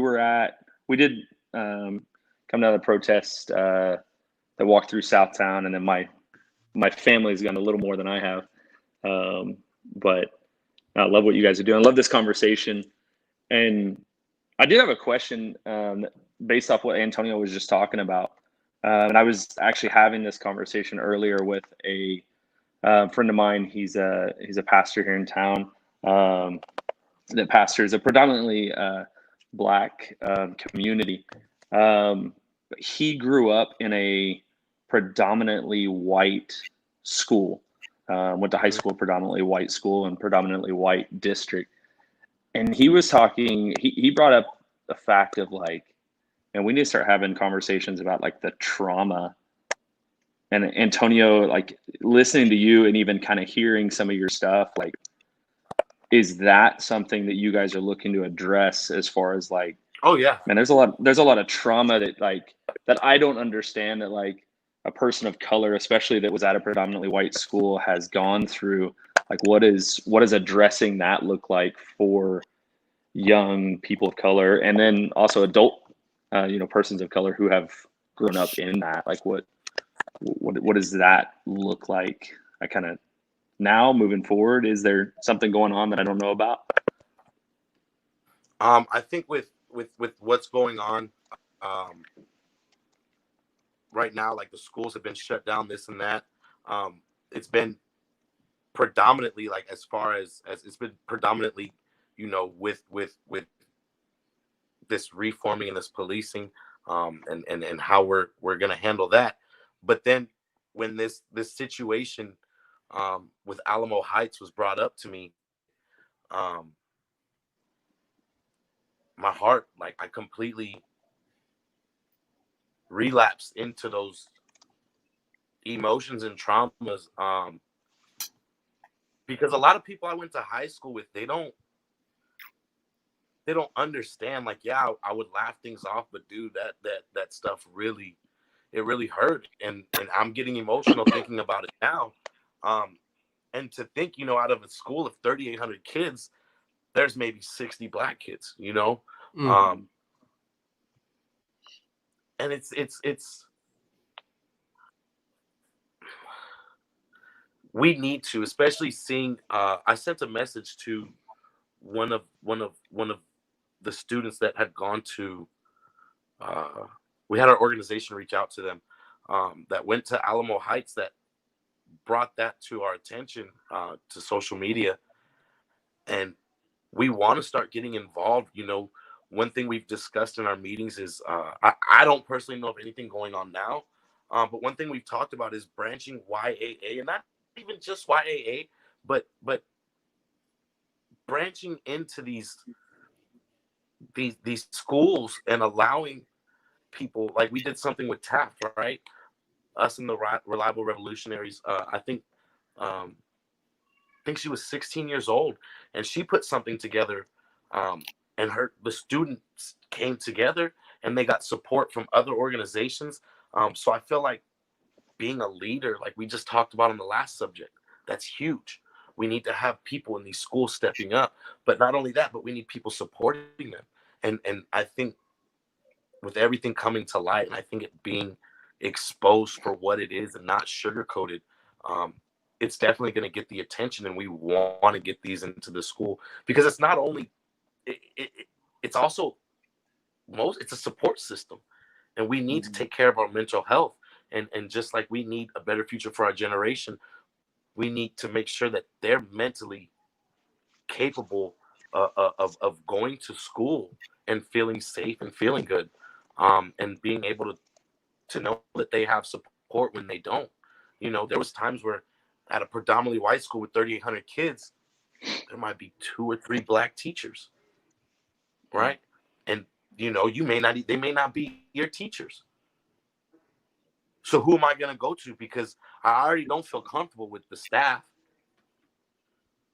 did come down to the protest that walked through Southtown, and then my family's gotten a little more than I have. But I love what you guys are doing. I love this conversation. And I did have a question based off what Antonio was just talking about. And I was actually having this conversation earlier with a friend of mine. He's a pastor here in town that pastors a predominantly Black community. He grew up in a predominantly white school, went to high school, predominantly white school and predominantly white district. And he was talking, he brought up the fact of like, and we need to start having conversations about like the trauma. And Antonio, like listening to you and even kind of hearing some of your stuff, like, is that something that you guys are looking to address as far as like, Oh yeah, man, there's a lot of trauma that I don't understand that like a person of color, especially that was at a predominantly white school, has gone through. Like, what is addressing that look like for young people of color, and then also adult, persons of color who have grown up in that? Like, what does that look like? I kind of now moving forward, is there something going on that I don't know about? I think with what's going on right now, like the schools have been shut down, this and that. It's been predominantly like as it's been predominantly, with this reforming and this policing, and how we're gonna handle that. But then when this situation with Alamo Heights was brought up to me, my heart, like I completely relapsed into those emotions and traumas, because a lot of people I went to high school with, they don't understand. Like, yeah, I would laugh things off, but dude, that stuff really hurt, and I'm getting emotional thinking about it now. And to think, out of a school of 3,800 kids, there's maybe 60 Black kids, Mm. And it's we need to, especially seeing. I sent a message to one of the students that had gone to. We had our organization reach out to them, that went to Alamo Heights, that brought that to our attention, to social media, and we want to start getting involved. One thing we've discussed in our meetings is, I don't personally know of anything going on now, but one thing we've talked about is branching YAA, and not even just YAA, but branching into these schools and allowing people, like we did something with Taft, right? Us and the Reliable Revolutionaries. I think she was 16 years old, and she put something together, and the students came together and they got support from other organizations. So I feel like being a leader, like we just talked about on the last subject, that's huge. We need to have people in these schools stepping up, but not only that, but we need people supporting them. And I think with everything coming to light, and I think it being exposed for what it is and not sugarcoated, it's definitely going to get the attention, and we want to get these into the school, because it's not only it's also it's a support system, and we need to take care of our mental health, and just like we need a better future for our generation, we need to make sure that they're mentally capable of going to school and feeling safe and feeling good, and being able to know that they have support when they don't. There was times where at a predominantly white school with 3,800 kids, there might be 2 or 3 Black teachers, right? And they may not be your teachers. So who am I going to go to? Because I already don't feel comfortable with the staff.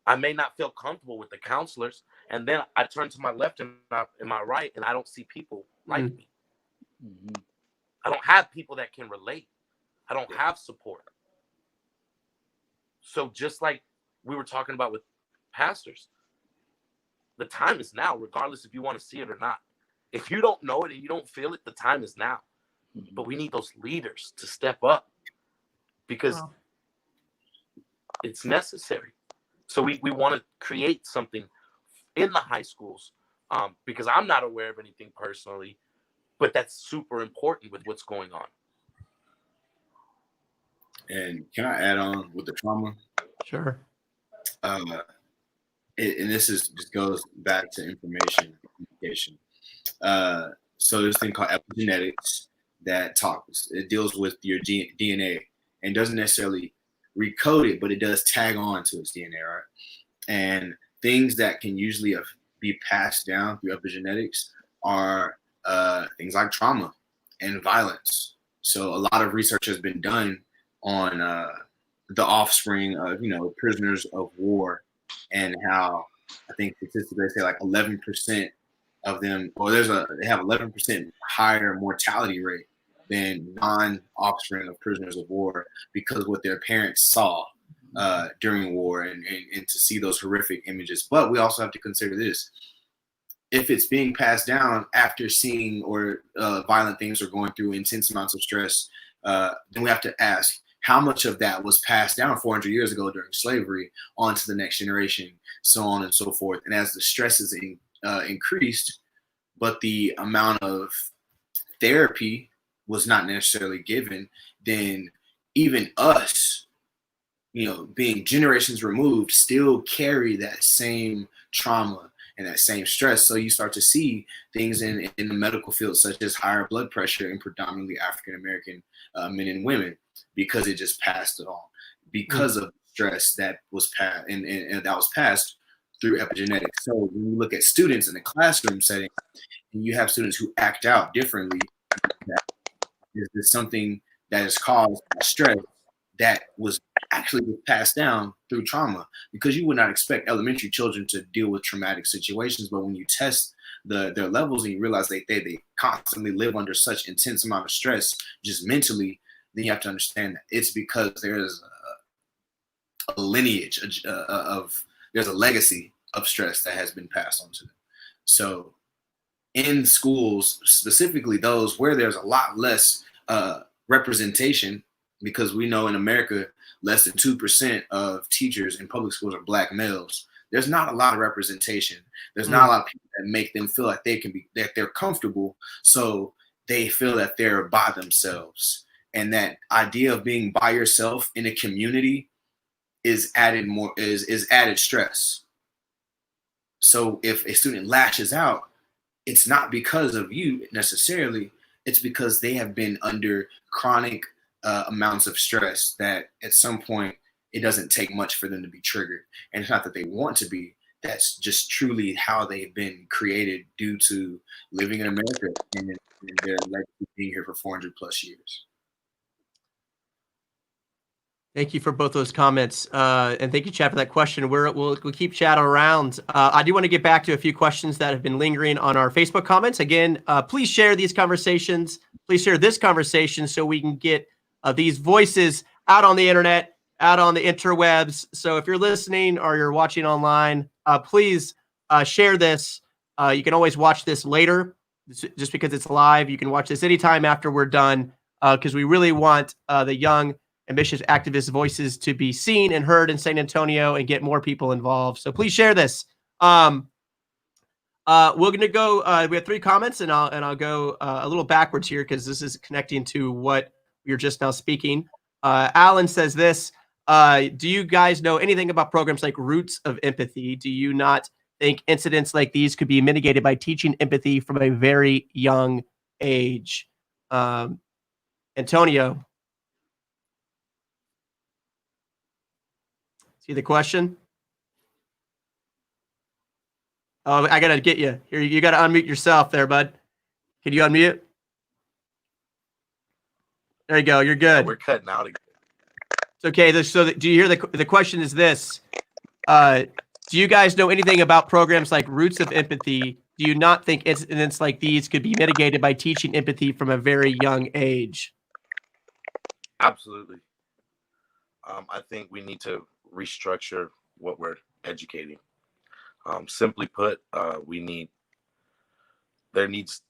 I may not feel comfortable with the counselors. And then I turn to my left and my right, and I don't see people like me. Mm-hmm. I don't have people that can relate. I don't have support. So just like we were talking about with pastors, the time is now, regardless if you want to see it or not. If you don't know it and you don't feel it, the time is now. Mm-hmm. But we need those leaders to step up because it's necessary. So we want to create something in the high schools because I'm not aware of anything personally, but that's super important with what's going on. And can I add on with the trauma? Sure. And this just goes back to information communication. So there's a thing called epigenetics that it deals with your DNA and doesn't necessarily recode it, but it does tag on to its DNA, right? And things that can usually be passed down through epigenetics are things like trauma and violence. So a lot of research has been done on the offspring of, prisoners of war, and how I think statistically they say like 11% of them, or they have 11% higher mortality rate than non-offspring of prisoners of war because of what their parents saw during war and to see those horrific images. But we also have to consider this. If it's being passed down after seeing or violent things or going through intense amounts of stress, then we have to ask, how much of that was passed down 400 years ago during slavery onto the next generation, so on and so forth. And as the stress is increased, but the amount of therapy was not necessarily given, then even us, being generations removed, still carry that same trauma and that same stress. So you start to see things in the medical field, such as higher blood pressure in predominantly African-American men and women, because it just passed it on because of stress that was passed and that was passed through epigenetics. So when you look at students in the classroom setting and you have students who act out differently, is this something that is caused by stress that was actually passed down through trauma? Because you would not expect elementary children to deal with traumatic situations, but when you test their levels and you realize they constantly live under such intense amount of stress just mentally, then you have to understand that it's because there's a lineage there's a legacy of stress that has been passed on to them. So in schools, specifically those where there's a lot less representation, because we know in America, less than 2% of teachers in public schools are Black males. There's not a lot of representation. There's not a lot of people that make them feel like that they're comfortable. So they feel that they're by themselves. And that idea of being by yourself in a community is added stress. So if a student lashes out, it's not because of you necessarily. It's because they have been under chronic amounts of stress that at some point it doesn't take much for them to be triggered. And it's not that they want to be. That's just truly how they've been created due to living in America and their legacy being here for 400 plus years. Thank you for both those comments. And thank you, Chad, for that question. We'll keep chatting around. I do want to get back to a few questions that have been lingering on our Facebook comments. Again, please share these conversations. Please share this conversation so we can get these voices out on the internet, out on the interwebs. So if you're listening or you're watching online, please share this. You can always watch this later just because it's live. You can watch this anytime after we're done because we really want the young, ambitious activist voices to be seen and heard in San Antonio and get more people involved. So please share this. We're going to go, we have 3 comments and I'll go a little backwards here because this is connecting to what we were just now speaking. Alan says this, do you guys know anything about programs like Roots of Empathy? Do you not think incidents like these could be mitigated by teaching empathy from a very young age? Antonio. See the question? Oh, I got to get you. Here, you got to unmute yourself there, bud. Can you unmute? There you go. You're good. We're cutting out again. It's okay. So do you hear the question is this? Do you guys know anything about programs like Roots of Empathy? Do you not think incidents like these could be mitigated by teaching empathy from a very young age? Absolutely. I think we need to restructure what we're educating. Simply put, there needs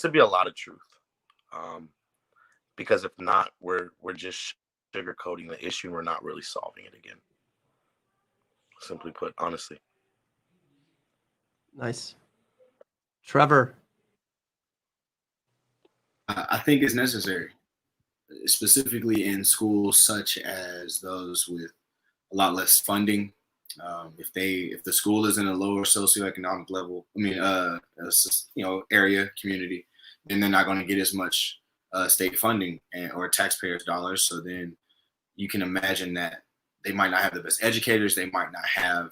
to be a lot of truth. Because if not, we're just sugarcoating the issue and we're not really solving it again. Simply put, honestly. Nice. Trevor. I think it's necessary, specifically in schools such as those with a lot less funding. If the school is in a lower socioeconomic level, area, community, then they're not going to get as much state funding or taxpayers' dollars. So then you can imagine that they might not have the best educators, they might not have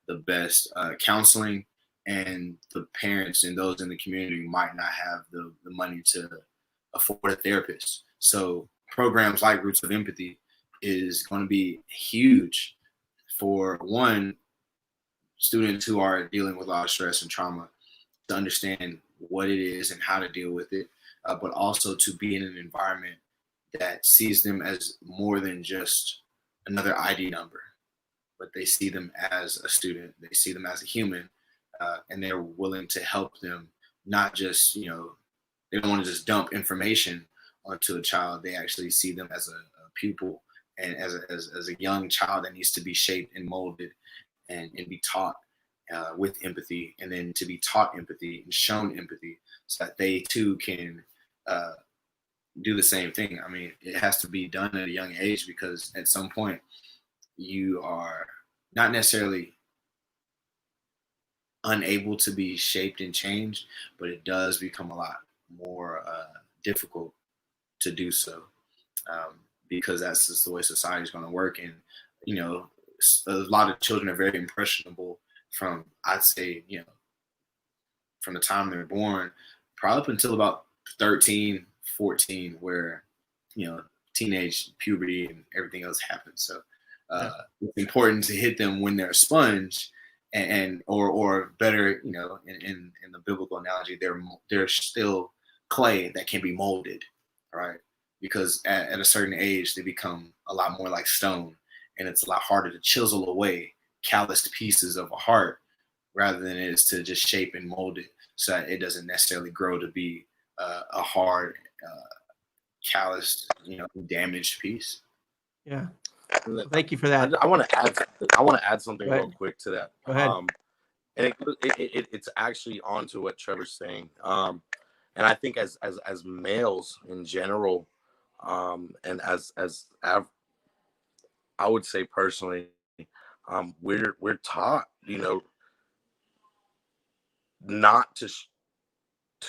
the best counseling, and the parents and those in the community might not have the money to afford a therapist. So programs like Roots of Empathy is going to be huge for, one, students who are dealing with a lot of stress and trauma to understand what it is and how to deal with it, but also to be in an environment that sees them as more than just another ID number, but they see them as a student, they see them as a human, and they're willing to help them, not just, they don't want to just dump information onto a child. They actually see them as a pupil and as a young child that needs to be shaped and molded and be taught with empathy, and then to be taught empathy and shown empathy so that they too can do the same thing. I mean, it has to be done at a young age, because at some point you are not necessarily unable to be shaped and changed, but it does become a lot more difficult to do so, because that's just the way society is going to work. And a lot of children are very impressionable from, I'd say, from the time they're born, probably up until about 13, 14, where teenage puberty and everything else happens. So it's important to hit them when they're a sponge, or better, in the biblical analogy, they're still clay that can be molded, right? Because at a certain age they become a lot more like stone, and it's a lot harder to chisel away calloused pieces of a heart rather than it is to just shape and mold it so that it doesn't necessarily grow to be a hard, calloused, damaged piece. Yeah. Thank you for that. I want to add something real quick to that. Go ahead. And it's actually onto what Trevor's saying. And I think as males in general, and as I would say personally, we're taught, not to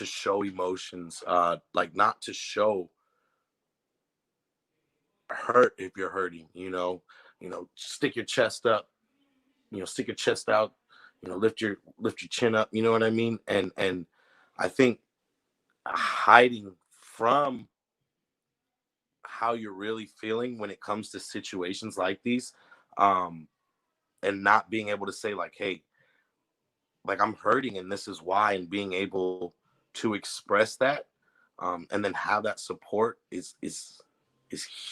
show emotions, like not to show hurt if you're hurting, stick your chest up, stick your chest out, lift your chin up, you know what I mean? And I think hiding from how you're really feeling when it comes to situations like these, and not being able to say like, hey, like I'm hurting and this is why, and being able to express that, and then have that support is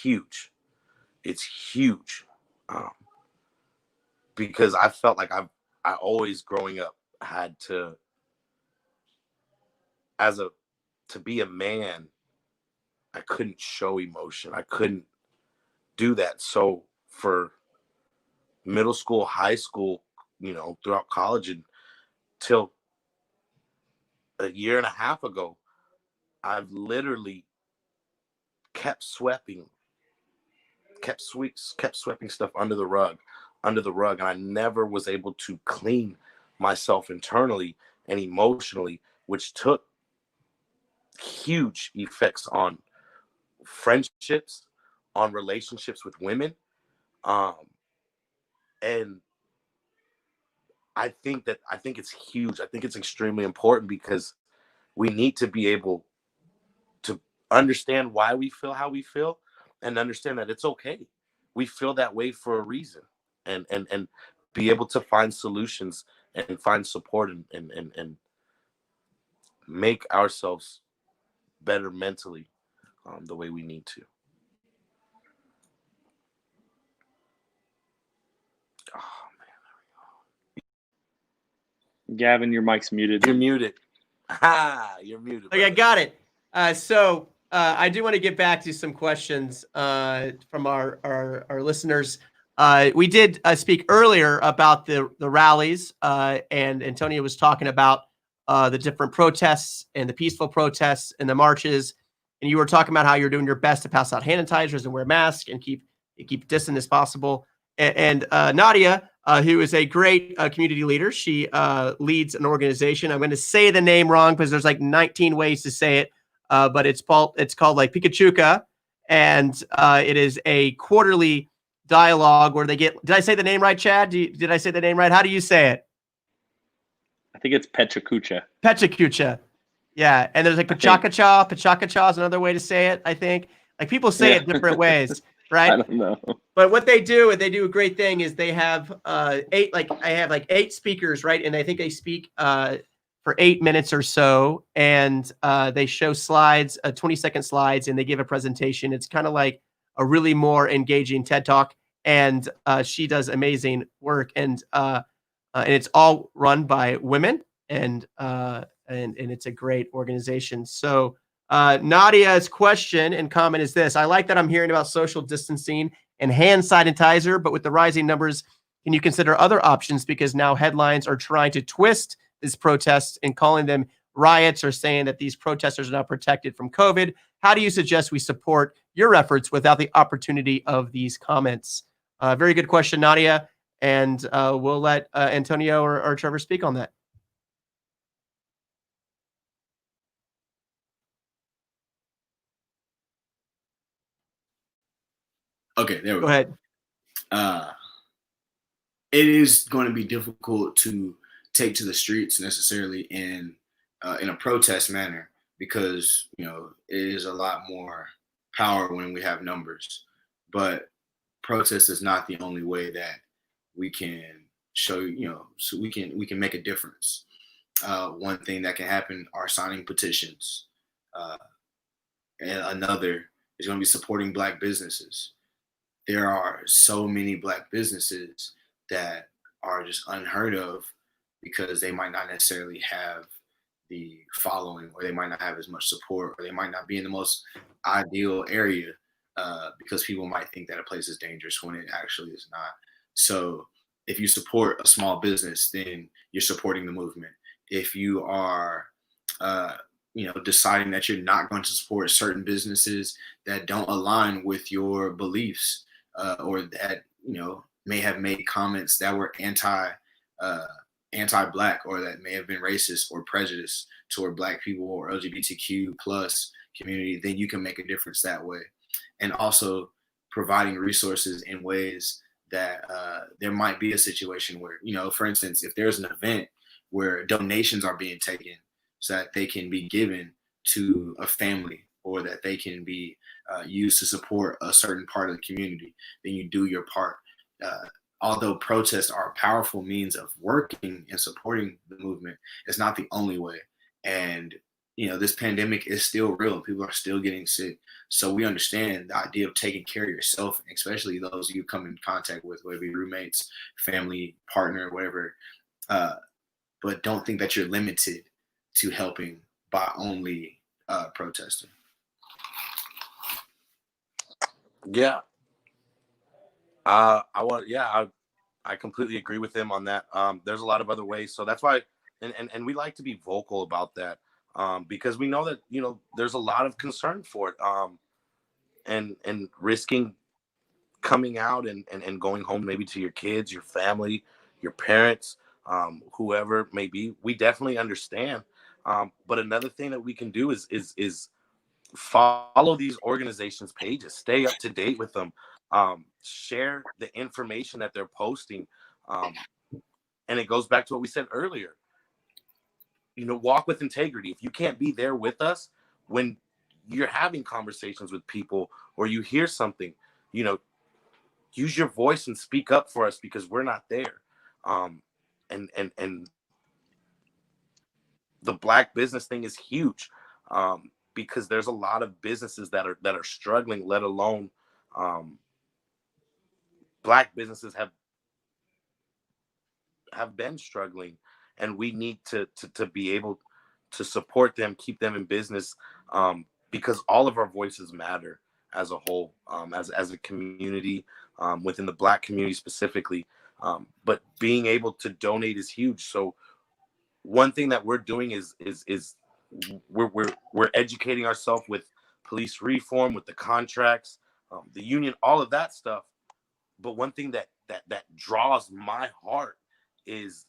huge. It's huge, because I felt like I always growing up had to be a man. I couldn't show emotion. I couldn't do that. So for middle school, high school, throughout college and till a year and a half ago, I've literally kept sweeping stuff under the rug, and I never was able to clean myself internally and emotionally, which took huge effects on friendships, on relationships with women, and I think it's huge. I think it's extremely important, because we need to be able understand why we feel how we feel, and understand that it's okay. We feel that way for a reason, and be able to find solutions and find support and make ourselves better mentally, the way we need to. Oh, Gavin, your mic's muted. you're muted. Ha! You're muted. Okay, I got it. So I do want to get back to some questions from our listeners. We did speak earlier about the rallies, and Antonio was talking about the different protests and the peaceful protests and the marches. And you were talking about how you're doing your best to pass out hand sanitizers and wear masks and keep distant as possible. And Nadia, who is a great community leader, she leads an organization. I'm going to say the name wrong because there's like 19 ways to say it, but it's called like Pikachuka, and it is a quarterly dialogue where they get. Did I say the name right, Chad? Did I say the name right? How do you say it? I think it's Pechakucha. Pechakucha. Yeah, and there's like Pachakacha. Pachakacha is another way to say it, I think. Like people say it different ways, right? I don't know. But what they do, and they do a great thing, is they have eight speakers, right? And I think they speak for 8 minutes or so, and they show slides, 20-second slides, and they give a presentation. It's kind of like a really more engaging TED Talk, and she does amazing work, and it's all run by women, and it's a great organization. So Nadia's question and comment is this: I like that I'm hearing about social distancing and hand sanitizer, but with the rising numbers, can you consider other options? Because now headlines are trying to twist this protest and calling them riots, or saying that these protesters are not protected from COVID. How do you suggest we support your efforts without the opportunity of these comments? Very good question, Nadia. And we'll let Antonio or Trevor speak on that. Okay, there we go. Go ahead. It is going to be difficult to take to the streets necessarily in a protest manner, because it is a lot more power when we have numbers. But protest is not the only way that we can show, so we can make a difference. One thing that can happen are signing petitions, and another is going to be supporting Black businesses. There are so many Black businesses that are just unheard of because they might not necessarily have the following, or they might not have as much support, or they might not be in the most ideal area, because people might think that a place is dangerous when it actually is not. So if you support a small business, then you're supporting the movement. If you are deciding that you're not going to support certain businesses that don't align with your beliefs, or that may have made comments that were anti-Black, or that may have been racist or prejudiced toward Black people or LGBTQ plus community, then you can make a difference that way. And also providing resources in ways that there might be a situation where, for instance, if there's an event where donations are being taken so that they can be given to a family, or that they can be used to support a certain part of the community, then you do your part. Although protests are a powerful means of working and supporting the movement, it's not the only way. And, this pandemic is still real. People are still getting sick. So we understand the idea of taking care of yourself, especially those you come in contact with, whether it be roommates, family, partner, whatever. But don't think that you're limited to helping by only protesting. Yeah. I completely agree with him on that. There's a lot of other ways. So that's why, and we like to be vocal about that, because we know that, there's a lot of concern for it, and risking coming out and going home, maybe to your kids, your family, your parents, whoever it may be. We definitely understand. But another thing that we can do is follow these organizations' pages, stay up to date with them, share the information that they're posting. And it goes back to what we said earlier. Walk with integrity. If you can't be there with us when you're having conversations with people, or you hear something, you know, use your voice and speak up for us, because we're not there. And the Black business thing is huge, because there's a lot of businesses that are struggling, let alone Black businesses have been struggling, and we need to be able to support them, keep them in business, because all of our voices matter as a whole, as a community, within the Black community specifically. But being able to donate is huge. So one thing that we're doing is we're educating ourselves with police reform, with the contracts, the union, all of that stuff. But one thing that draws my heart is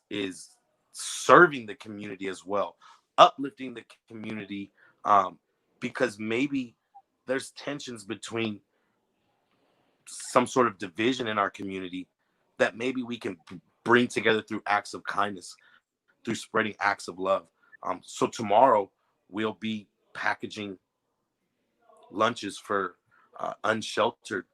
serving the community as well, uplifting the community, because maybe there's tensions between some sort of division in our community that maybe we can bring together through acts of kindness, through spreading acts of love. So tomorrow we'll be packaging lunches for unsheltered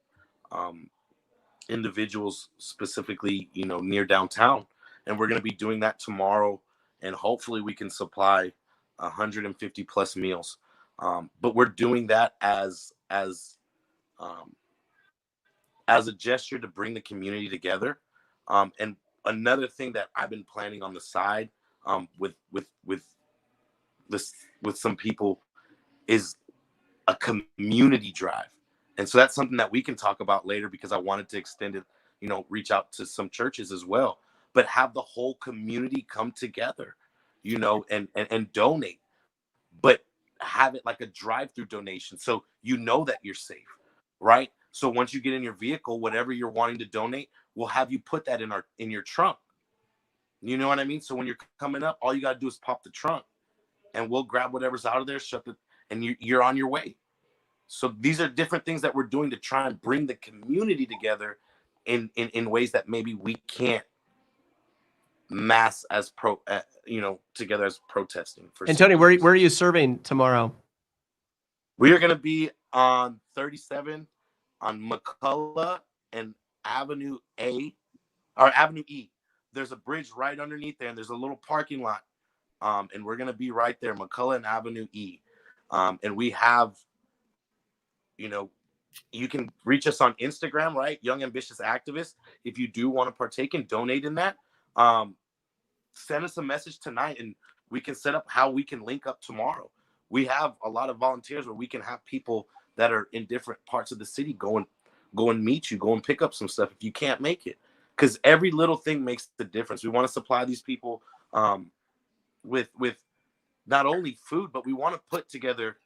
individuals, specifically, you know, near downtown. And we're going to be doing that tomorrow. And hopefully we can supply 150 plus meals. But we're doing that as a gesture to bring the community together. And another thing that I've been planning on the side, with some people, is a community drive. And so that's something that we can talk about later, because I wanted to extend it, you know, reach out to some churches as well, but have the whole community come together, you know, and donate, but have it like a drive-through donation. So you know that you're safe, right? So once you get in your vehicle, whatever you're wanting to donate, we'll have you put that in your trunk. You know what I mean? So when you're coming up, all you got to do is pop the trunk, and we'll grab whatever's out of there, and you're on your way. So these are different things that we're doing to try and bring the community together in ways that maybe we can't mass as together as protesting. And Tony, where are you serving tomorrow? We are going to be on 37 on McCullough and Avenue A, or Avenue E. There's a bridge right underneath there, and there's a little parking lot. And we're going to be right there, McCullough and Avenue E. And we have, you know, you can reach us on Instagram, right? Young Ambitious Activist. If you do want to partake and donate in that, send us a message tonight, and we can set up how we can link up tomorrow. We have a lot of volunteers where we can have people that are in different parts of the city go and meet you, go and pick up some stuff if you can't make it, because every little thing makes the difference. We want to supply these people with not only food, but we want to put together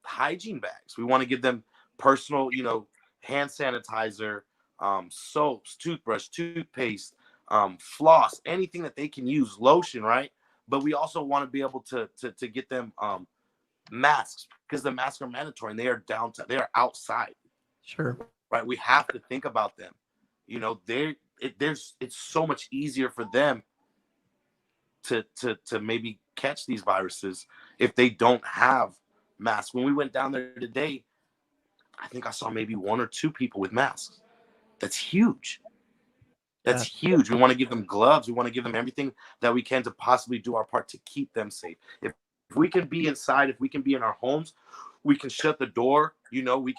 hygiene bags. We want to give them personal, you know, hand sanitizer, soaps, toothbrush, toothpaste, floss, anything that they can use, lotion, right? But we also want to be able to get them masks, because the masks are mandatory and they are downtown, they are outside. Sure. Right. We have to think about them. You know, it's so much easier for them to maybe catch these viruses if they don't have masks. When we went down there today, I think I saw maybe 1 or 2 people with masks. That's huge. That's huge. We want to give them gloves. We want to give them everything that we can to possibly do our part to keep them safe. If we can be inside, if we can be in our homes, we can shut the door. You know, we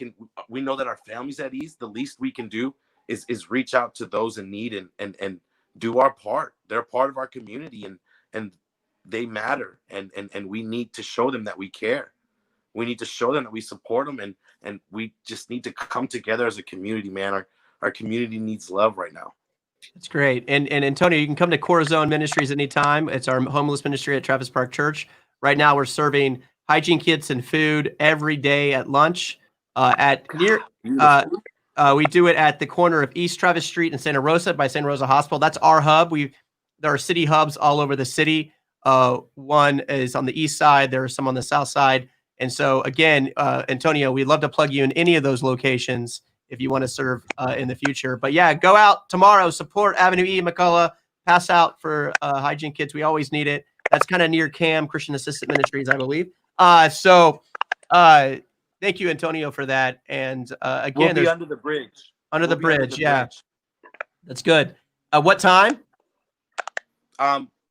know that our family's at ease. The least we can do is reach out to those in need and do our part. They're part of our community, and they matter. And we need to show them that we care. We need to show them that we support them, and we just need to come together as a community, man. Our community needs love right now. That's great. And Antonio, you can come to Corazon Ministries anytime. It's our homeless ministry at Travis Park Church. Right now, we're serving hygiene kits and food every day at lunch. We do it at the corner of East Travis Street and Santa Rosa by Santa Rosa Hospital. That's our hub. There are city hubs all over the city. One is on the east side. There are some on the south side. And so again, Antonio, we'd love to plug you in any of those locations if you want to serve in the future. But yeah, go out tomorrow, support Avenue E, McCullough, pass out for hygiene kits. We always need it. That's kind of near CAM, Christian Assistant Ministries, I believe. So Thank you, Antonio, for that. And again, We'll be there's under the bridge. under the We'll be bridge. Yeah, that's good. What time?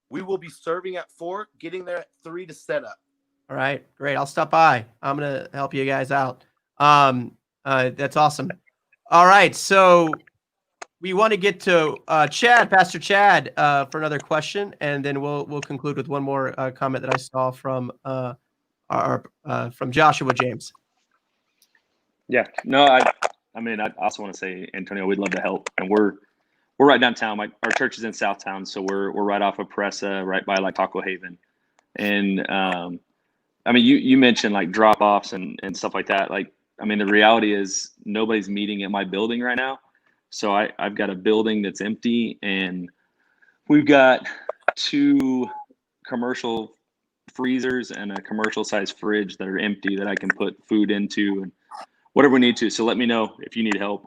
We will be serving at 4, getting there at 3 to set up. All right, great. I'll stop by. I'm gonna help you guys out. That's awesome. All right, so we want to get to Chad, Pastor Chad, for another question, and then we'll conclude with one more comment that I saw from from Joshua James. Yeah, no, I mean, I also want to say, Antonio, we'd love to help, and we're right downtown. Our church is in Southtown, so we're right off of Pressa, right by like Taco Haven, and I mean, you mentioned like drop offs and stuff like that. Like, I mean, the reality is nobody's meeting at my building right now, so I've got a building that's empty, and we've got 2 commercial freezers and a commercial size fridge that are empty that I can put food into and whatever we need to. So let me know if you need help.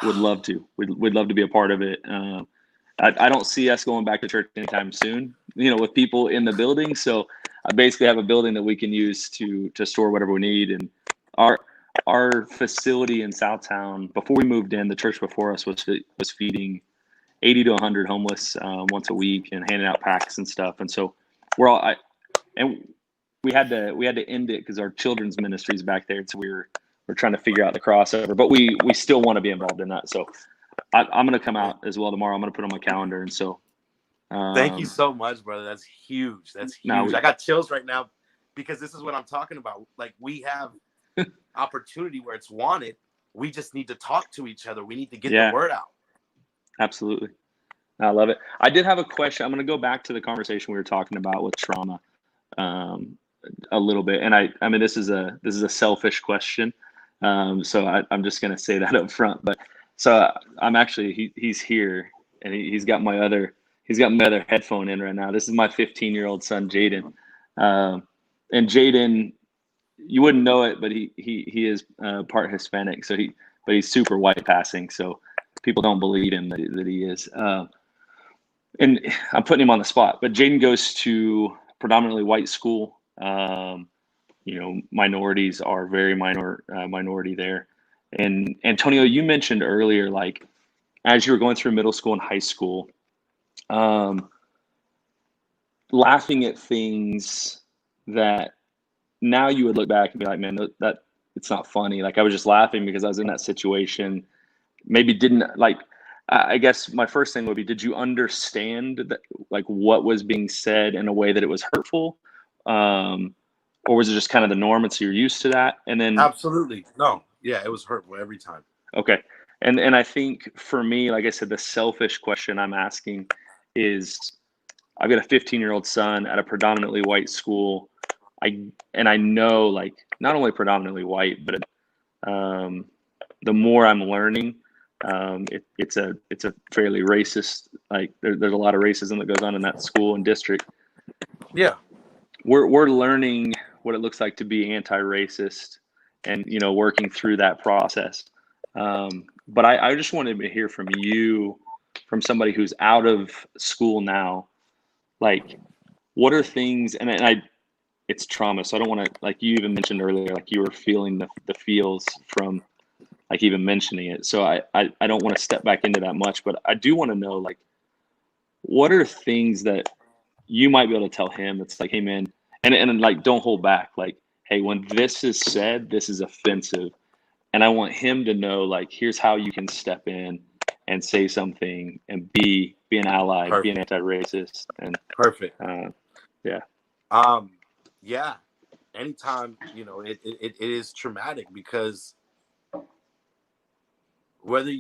Would love to. We'd love to be a part of it. I don't see us going back to church anytime soon, with people in the building. So I basically have a building that we can use to store whatever we need. And our facility in Southtown, before we moved in, the church before us was feeding 80 to 100 homeless once a week and handing out packs and stuff. And so we had to end it because our children's ministry is back there. So we're trying to figure out the crossover, but we still want to be involved in that. So I'm going to come out as well tomorrow. I'm going to put it on my calendar. And so, thank you so much, brother. That's huge. That's huge. I got chills right now because this is what I'm talking about. Like, we have opportunity where it's wanted. We just need to talk to each other. We need to get the word out. Absolutely. I love it. I did have a question. I'm going to go back to the conversation we were talking about with trauma a little bit. And I mean, this is a selfish question. So I'm just going to say that up front, but so I'm actually, he's here and he's got my other headphone in right now. This is my 15-year-old son, Jaden. And Jaden, you wouldn't know it, but he is part Hispanic. So but he's super white passing. So people don't believe him that he is. And I'm putting him on the spot, but Jaden goes to predominantly white school. Minorities are very minority there. And Antonio, you mentioned earlier, like, as you were going through middle school and high school, laughing at things that now you would look back and be like, man, that it's not funny. Like, I was just laughing because I was in that situation. Maybe didn't like, I guess my first thing would be, did you understand that, like, what was being said in a way that it was hurtful? Or was it just kind of the norm and so you're used to that? And then absolutely no. Yeah, it was hurtful every time. Okay. And I think for me, like I said, the selfish question I'm asking is, I've got a 15-year-old son at a predominantly white school. I know, like, not only predominantly white, but the more I'm learning, it's a fairly racist, like there's a lot of racism that goes on in that school and district. Yeah. We're learning what it looks like to be anti-racist and, working through that process. But I just wanted to hear from you, from somebody who's out of school now, like, what are things, and it's trauma. So I don't want to, like you even mentioned earlier, like you were feeling the feels from like even mentioning it. So I don't want to step back into that much, but I do want to know, like, what are things that you might be able to tell him that's like, hey man, and like, don't hold back. Like, hey, when this is said, this is offensive. And I want him to know, like, here's how you can step in and say something and be an ally, Perfect. Be an anti-racist. And perfect. Yeah. Yeah. Anytime, it is traumatic because whether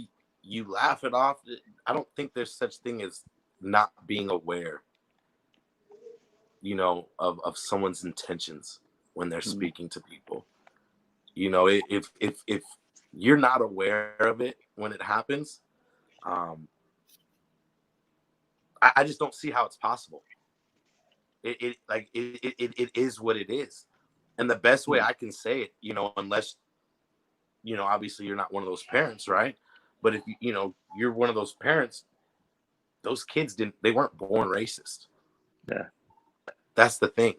you laugh it off, I don't think there's such thing as not being aware, of someone's intentions when they're speaking to people. If you're not aware of it when it happens, I just don't see how it's possible. It is what it is. And the best way I can say it, unless, obviously you're not one of those parents, right? But if you're one of those parents, those kids they weren't born racist. Yeah. That's the thing.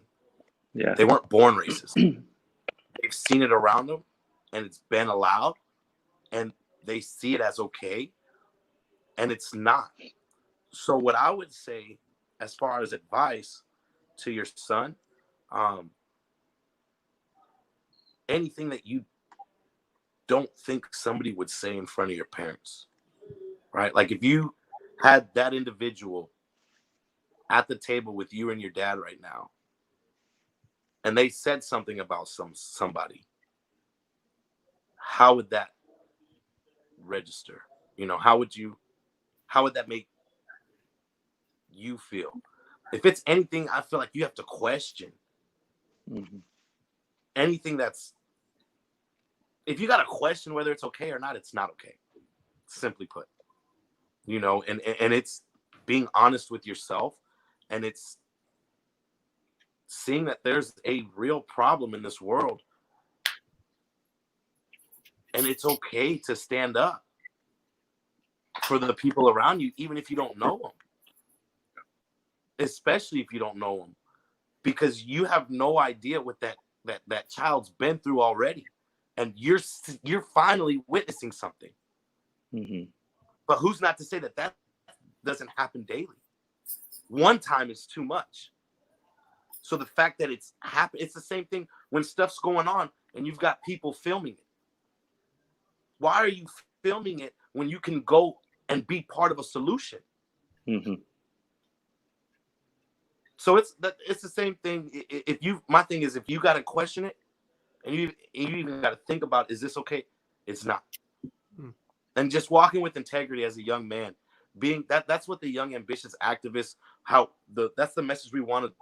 Yeah. They weren't born racist. they've seen it around them and it's been allowed and they see it as okay, and it's not. So what I would say as far as advice to your son, anything that you don't think somebody would say in front of your parents, right? Like if you had that individual at the table with you and your dad right now, and they said something about somebody, how would that register? You know, how would that make you feel? If it's anything, I feel like you have to question anything that's, if you got to question whether it's okay or not, it's not okay. Simply put, you know, and it's being honest with yourself, and it's seeing that there's a real problem in this world, and it's okay to stand up for the people around you, even if you don't know them, especially if you don't know them, because you have no idea what that child's been through already, and you're finally witnessing something. But who's not to say that doesn't happen daily? One time is too much. So the fact that it's happened, it's the same thing when stuff's going on and you've got people filming it. Why are you filming it when you can go and be part of a solution? So it's the same thing. My thing is, if you got to question it, and you even got to think about, is this okay? It's not. And just walking with integrity as a young man, being that's what the young ambitious activists, that's the message we wanted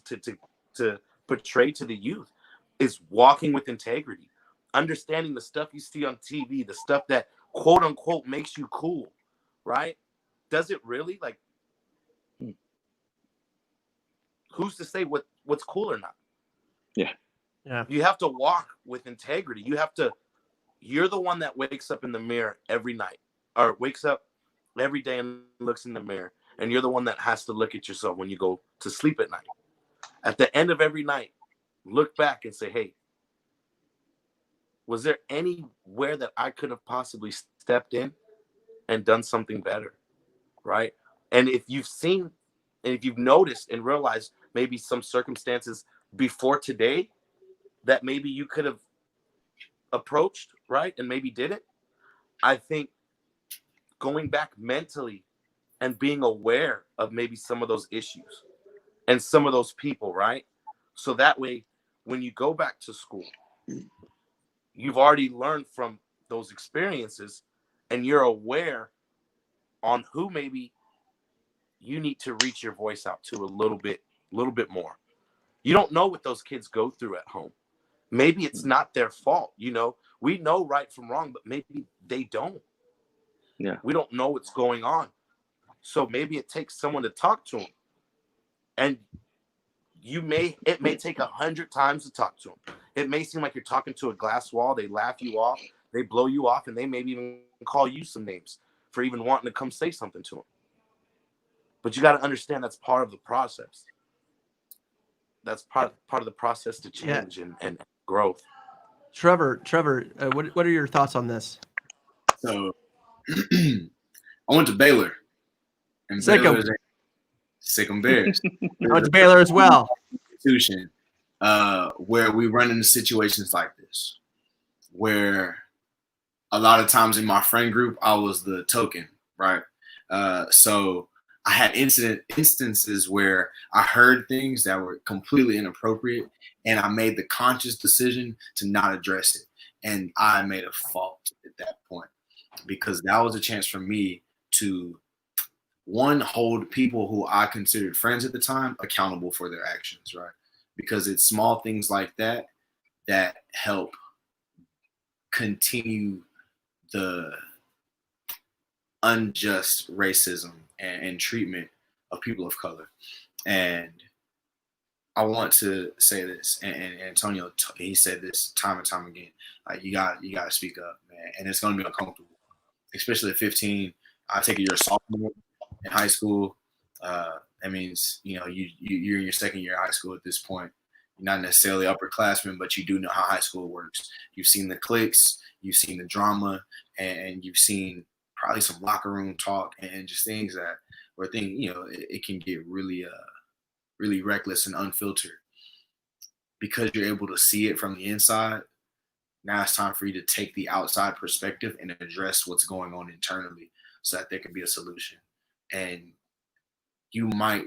to portray to the youth, is walking with integrity, understanding the stuff you see on TV, the stuff that quote unquote makes you cool, right? Does it really? Like, who's to say what's cool or not? Yeah. You have to walk with integrity. You're the one that wakes up in the mirror every night, or wakes up every day and looks in the mirror. And you're the one that has to look at yourself when you go to sleep at night. At the end of every night, look back and say, hey, was there anywhere that I could have possibly stepped in and done something better? Right? And if you've seen, and if you've noticed and realized maybe some circumstances before today that maybe you could have approached, right, and maybe didn't, I think going back mentally and being aware of maybe some of those issues and some of those people, right? So that way, when you go back to school, you've already learned from those experiences, and you're aware on who maybe you need to reach your voice out to a little bit more. You don't know what those kids go through at home. Maybe it's not their fault. You know, we know right from wrong, but maybe they don't. Yeah. We don't know what's going on. So maybe it takes someone to talk to them. And it may take 100 times to talk to them. It may seem like you're talking to a glass wall. They laugh you off. They blow you off. And they maybe even call you some names for even wanting to come say something to them. But you got to understand that's part of the process. That's part of the process to change and growth. Trevor, what are your thoughts on this? So I went to Baylor. And Sick 'em Bears. I went to Baylor as well. Institution where we run into situations like this, where a lot of times in my friend group, I was the token, right? So I had instances where I heard things that were completely inappropriate, and I made the conscious decision to not address it. And I made a fault at that point, because that was a chance for me to, one, hold people who I considered friends at the time accountable for their actions, right? Because it's small things like that that help continue the unjust racism and treatment of people of color. And I want to say this, and Antonio, he said this time and time again, like, you got to speak up, man, and it's going to be uncomfortable, especially at 15. I take it you're a sophomore in high school. That means, you know, you're in your second year of high school at this point, You're not necessarily upperclassmen, but you do know how high school works. You've seen the cliques, you've seen the drama, and you've seen probably some locker room talk and just things that where things, it can get really really reckless and unfiltered. Because you're able to see it from the inside, now it's time for you to take the outside perspective and address what's going on internally so that there can be a solution. And you might,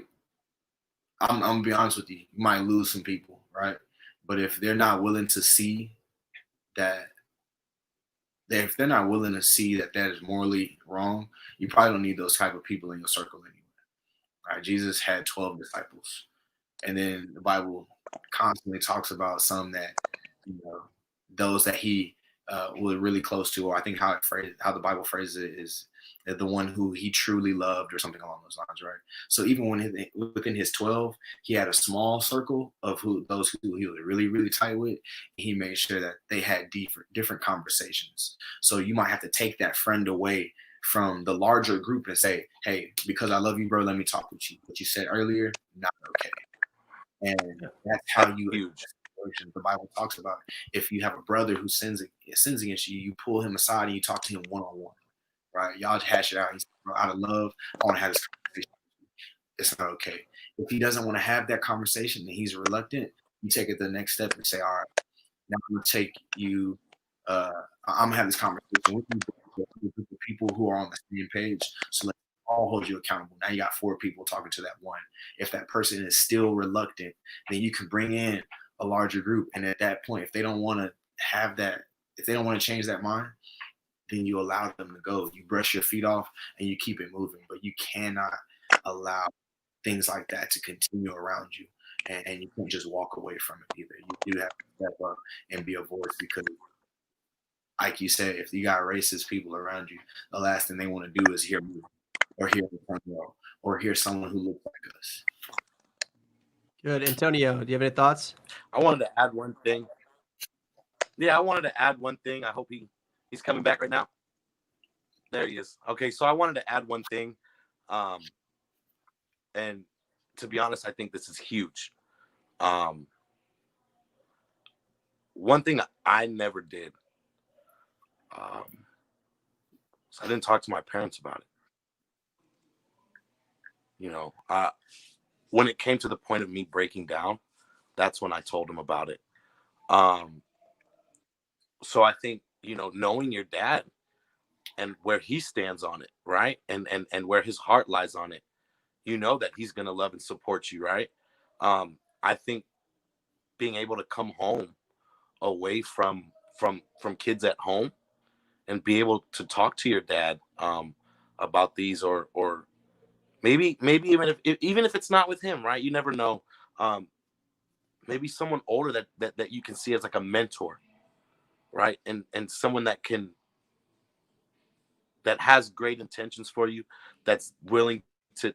I'm gonna be honest with you, you might lose some people, right? But if they're not willing to see that, if they're not willing to see that that is morally wrong, you probably don't need those type of people in your circle anyway. Right? Jesus had 12 disciples. And then the Bible constantly talks about some that, those that he was really close to, or I think how the Bible phrases it is the one who he truly loved, or something along those lines, right? So even within his 12, he had a small circle of those who he was really, really tight with. He made sure that they had different conversations. So you might have to take that friend away from the larger group and say, hey, because I love you, bro, let me talk with you. What you said earlier, not okay. And that's how you, the Bible talks about, if you have a brother who sins against you, you pull him aside and you talk to him one-on-one, right? Y'all hash it out. He's out of love. I want to have this conversation. It's not okay. If he doesn't want to have that conversation and he's reluctant, you take it the next step and say, all right, now I'm going to take you, I'm going to have this conversation with you, with the people who are on the same page. So let's all hold you accountable. Now you got 4 people talking to that one. If that person is still reluctant, then you can bring in a larger group. And at that point, if they don't want to have that, if they don't want to change that mind, then you allow them to go. You brush your feet off and you keep it moving. But you cannot allow things like that to continue around you. And you can't just walk away from it either. You do have to step up and be a voice, because like you said, if you got racist people around you, the last thing they want to do is hear me, or hear the front row, or hear someone who looks like us. Good. Antonio, do you have any thoughts? I wanted to add one thing. Yeah, I wanted to add one thing. I hope he's coming back right now. There he is. Okay, so I wanted to add one thing. And to be honest, I think this is huge. One thing I never did. So I didn't talk to my parents about it. When it came to the point of me breaking down, that's when I told them about it. So I think, knowing your dad and where he stands on it, right? And where his heart lies on it, that he's going to love and support you, right? I think being able to come home away from kids at home and be able to talk to your dad about these, or maybe even if it's not with him, right? You never know. Maybe someone older that you can see as like a mentor, right? And someone that has great intentions for you, that's willing to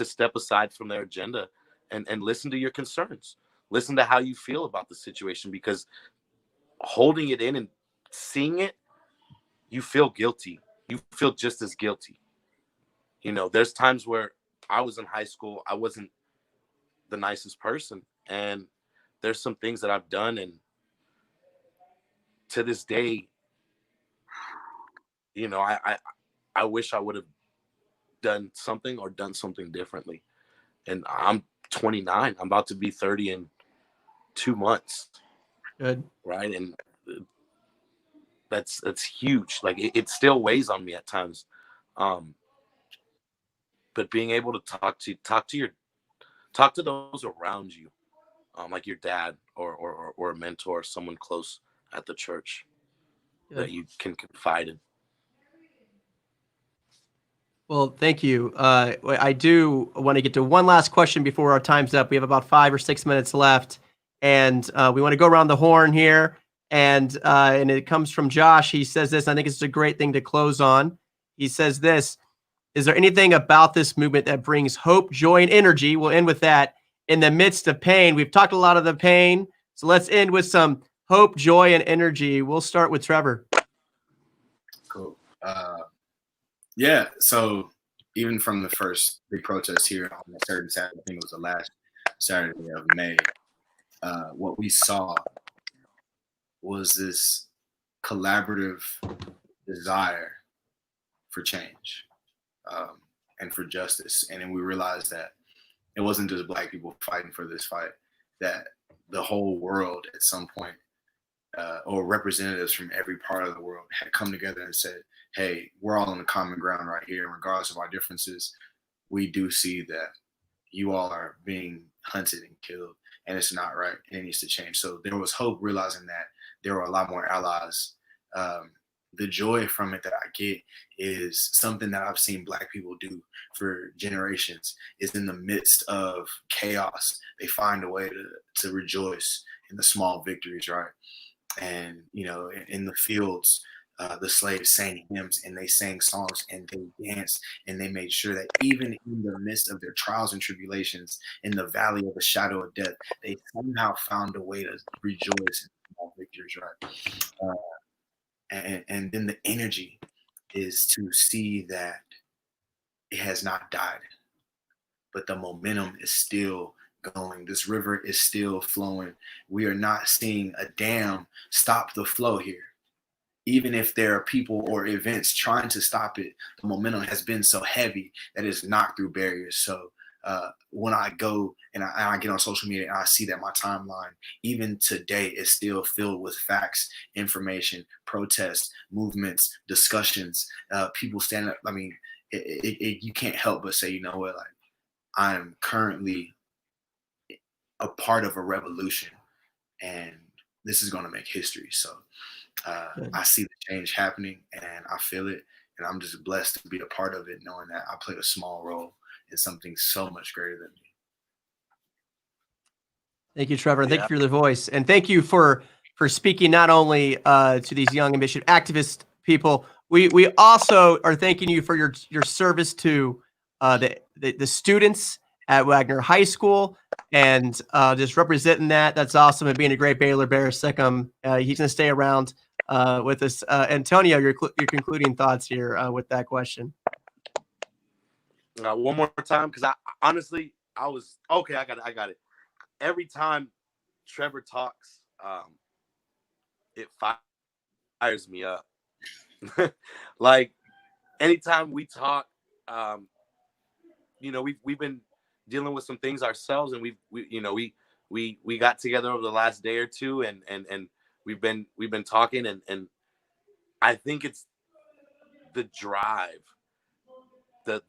step aside from their agenda and listen to your concerns, listen to how you feel about the situation, because holding it in and seeing it, you feel guilty. You feel just as guilty. There's times where I was in high school, I wasn't the nicest person, and there's some things that I've done, and to this day, I wish I would have done something differently. And I'm 29. I'm about to be 30 in 2 months. Good. Right. And that's huge. Like it still weighs on me at times. But being able to talk to those around you, like your dad or a mentor, someone close at the church that you can confide in. Well, thank you. I do want to get to one last question before our time's up. We have about 5 or 6 minutes left, and we want to go around the horn here. And it comes from Josh. He says this. I think it's a great thing to close on. He says this: is there anything about this movement that brings hope, joy, and energy? We'll end with that. In the midst of pain, we've talked a lot of the pain, so let's end with some hope, joy, and energy. We'll start with Trevor. Cool. Yeah, so even from the first big protest here on a certain Saturday, I think it was the last Saturday of May, what we saw was this collaborative desire for change and for justice. And then we realized that it wasn't just Black people fighting for this fight, that the whole world at some point, or representatives from every part of the world had come together and said, hey, we're all on the common ground right here. And regardless of our differences, we do see that you all are being hunted and killed, and it's not right, and it needs to change. So there was hope, realizing that there were a lot more allies. The joy from it that I get is something that I've seen Black people do for generations, is in the midst of chaos, they find a way to rejoice in the small victories, right? And, you know, in the fields, the slaves sang hymns and they sang songs and they danced, and they made sure that even in the midst of their trials and tribulations, in the valley of the shadow of death, they somehow found a way to rejoice in small victories, right? And then the energy is to see that it has not died, but the momentum is still going. This river is still flowing. We are not seeing a dam stop the flow here. Even if there are people or events trying to stop it, the momentum has been so heavy that it's knocked through barriers. So when I go and I get on social media and I see that my timeline, even today, is still filled with facts, information, protests, movements, discussions, people standing up. I mean, you can't help but say, you know what, like, I'm currently a part of a revolution, and this is going to make history. So I see the change happening, and I feel it, and I'm just blessed to be a part of it, knowing that I played a small role in something so much greater than me. Thank you, Trevor. Thank you for the voice, and thank you for speaking not only to these young ambitious activist people. We also are thanking you for your service to the students at Wagner High School, and just representing that. That's awesome, and being a great Baylor Bear. He's going to stay around with us. Antonio, your concluding thoughts here with that question. One more time, because I honestly, I was okay. I got it. Every time Trevor talks, it fires me up. Like, anytime we talk, you know, we've been dealing with some things ourselves, and we got together over the last day or two, and we've been talking, and I think it's the drive,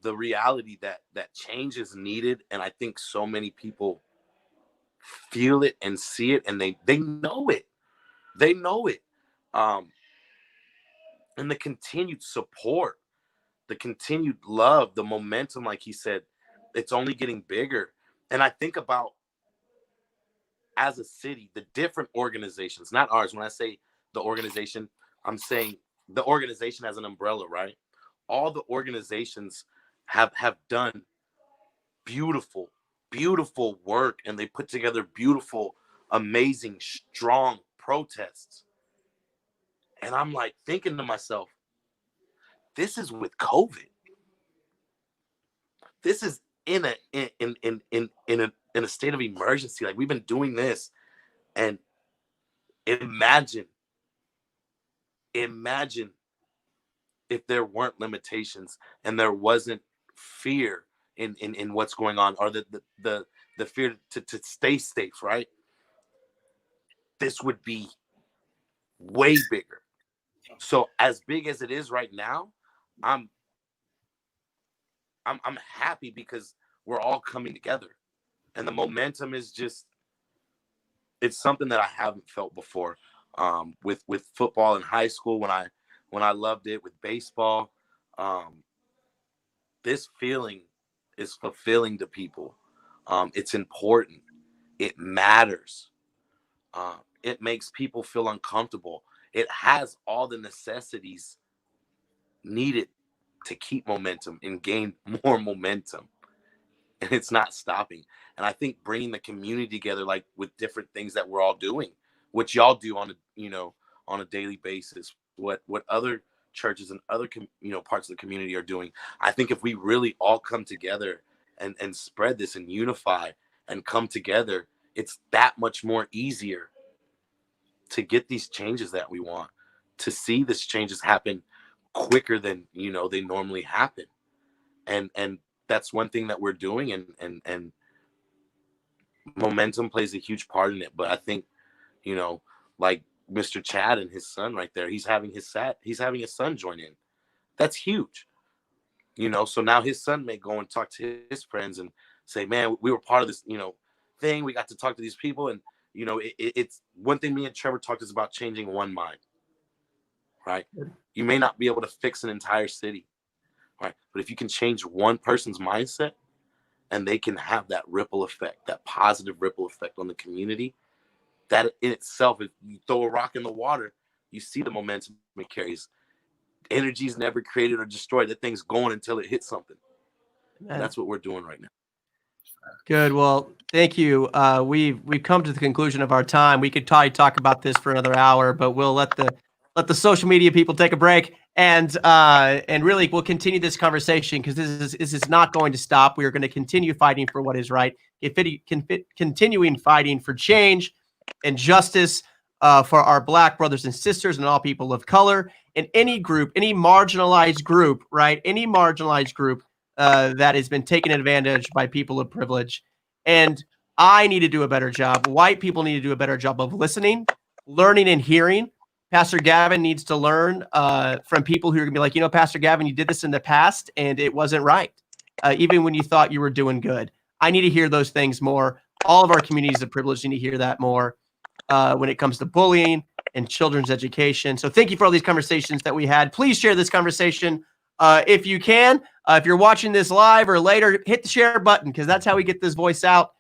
the reality that change is needed, and I think so many people feel it and see it, and they know it. They know it. And the continued support, the continued love, the momentum, like he said, it's only getting bigger. And I think about, as a city, the different organizations, not ours. When I say the organization, I'm saying the organization as an umbrella, right? All the organizations have done beautiful work, and they put together beautiful, amazing, strong protests. And I'm like thinking to myself, this is with COVID. This is in a state of emergency. Like, we've been doing this, and imagine if there weren't limitations and there wasn't fear in what's going on, or the fear to stay safe, right? This would be way bigger. So as big as it is right now, I'm happy because we're all coming together, and the momentum is just, it's something that I haven't felt before. With football in high school, when I loved it, with baseball, this feeling is fulfilling to people. It's important. It matters. It makes people feel uncomfortable. It has all the necessities needed to keep momentum and gain more momentum. And it's not stopping. And I think bringing the community together, like with different things that we're all doing, which y'all do on a daily basis, what other churches and other parts of the community are doing. I think if we really all come together and spread this and unify and come together, it's that much more easier to get these changes that we want, to see these changes happen quicker than, you know, they normally happen. And that's one thing that we're doing, and momentum plays a huge part in it. But I think, you know, like Mr. Chad and his son right there, he's having his son join in. That's huge. You know, so now his son may go and talk to his friends and say, man, we were part of this, you know, thing. We got to talk to these people. And, you know, it's one thing me and Trevor talked is about changing one mind, right? You may not be able to fix an entire city, right? But if you can change one person's mindset, and they can have that ripple effect, that positive ripple effect on the community, that in itself, if you throw a rock in the water, you see the momentum it carries. Energy is never created or destroyed. That thing's going until it hits something. And that's what we're doing right now. Good. Well, thank you. We've come to the conclusion of our time. We could probably talk about this for another hour, but we'll let the social media people take a break, and really we'll continue this conversation, because this is not going to stop. We are going to continue fighting for what is right, continuing fighting for change and justice for our Black brothers and sisters and all people of color, and any group, any marginalized group, right? Any marginalized group that has been taken advantage by people of privilege. And I need to do a better job. White people need to do a better job of listening, learning, and hearing. Pastor Gavin needs to learn from people who are going to be like, you know, Pastor Gavin, you did this in the past and it wasn't right, even when you thought you were doing good. I need to hear those things more. All of our communities of privilege need to hear that more when it comes to bullying and children's education. So thank you for all these conversations that we had. Please share this conversation if you can. If you're watching this live or later, hit the share button, because that's how we get this voice out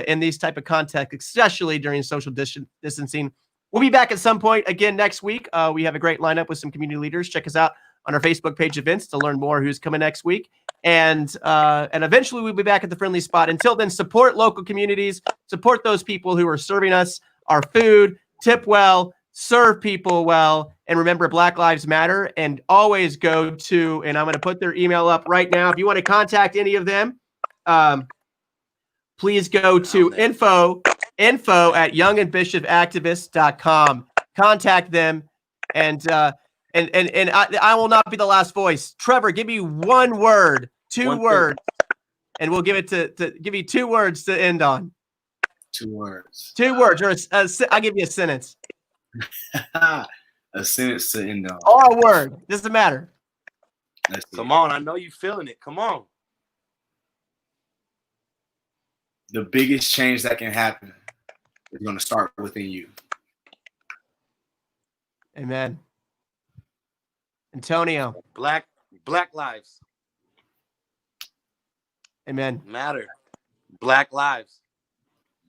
in these type of contexts, especially during social distancing. We'll be back at some point again next week. We have a great lineup with some community leaders. Check us out on our Facebook page events to learn more who's coming next week. And eventually we'll be back at the friendly spot. Until then, support local communities, support those people who are serving us our food, tip well, serve people well, and remember, Black Lives Matter. And always go to, and I'm going to put their email up right now. If you want to contact any of them, please go to info@youngandbishopactivists.com. Contact them, and I will not be the last voice. Trevor, give me one word, two words, and we'll give it to give you 2 words to end on. 2 words. 2 words, or I'll give you a sentence. A sentence to end on. Or a word. Doesn't matter. Come on, I know you feeling it. Come on. The biggest change that can happen is going to start within you. Amen. Antonio. Black lives. Amen. Matter. Black lives.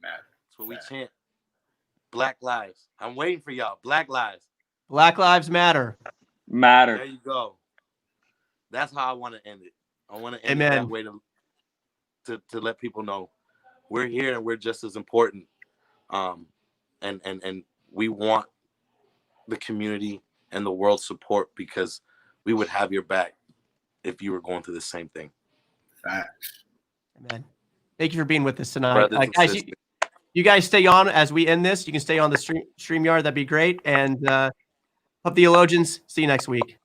Matter. That's what we chant. Black lives. I'm waiting for y'all. Black lives. Black Lives Matter. There you go. That's how I want to end it. I want to end it that way to let people know we're here and we're just as important. And we want the community and the world's support, because we would have your back if you were going through the same thing. Facts. Amen. Thank you for being with us tonight. Guys, you guys stay on as we end this. You can stay on the StreamYard. That'd be great. And Pub Theologians, see you next week.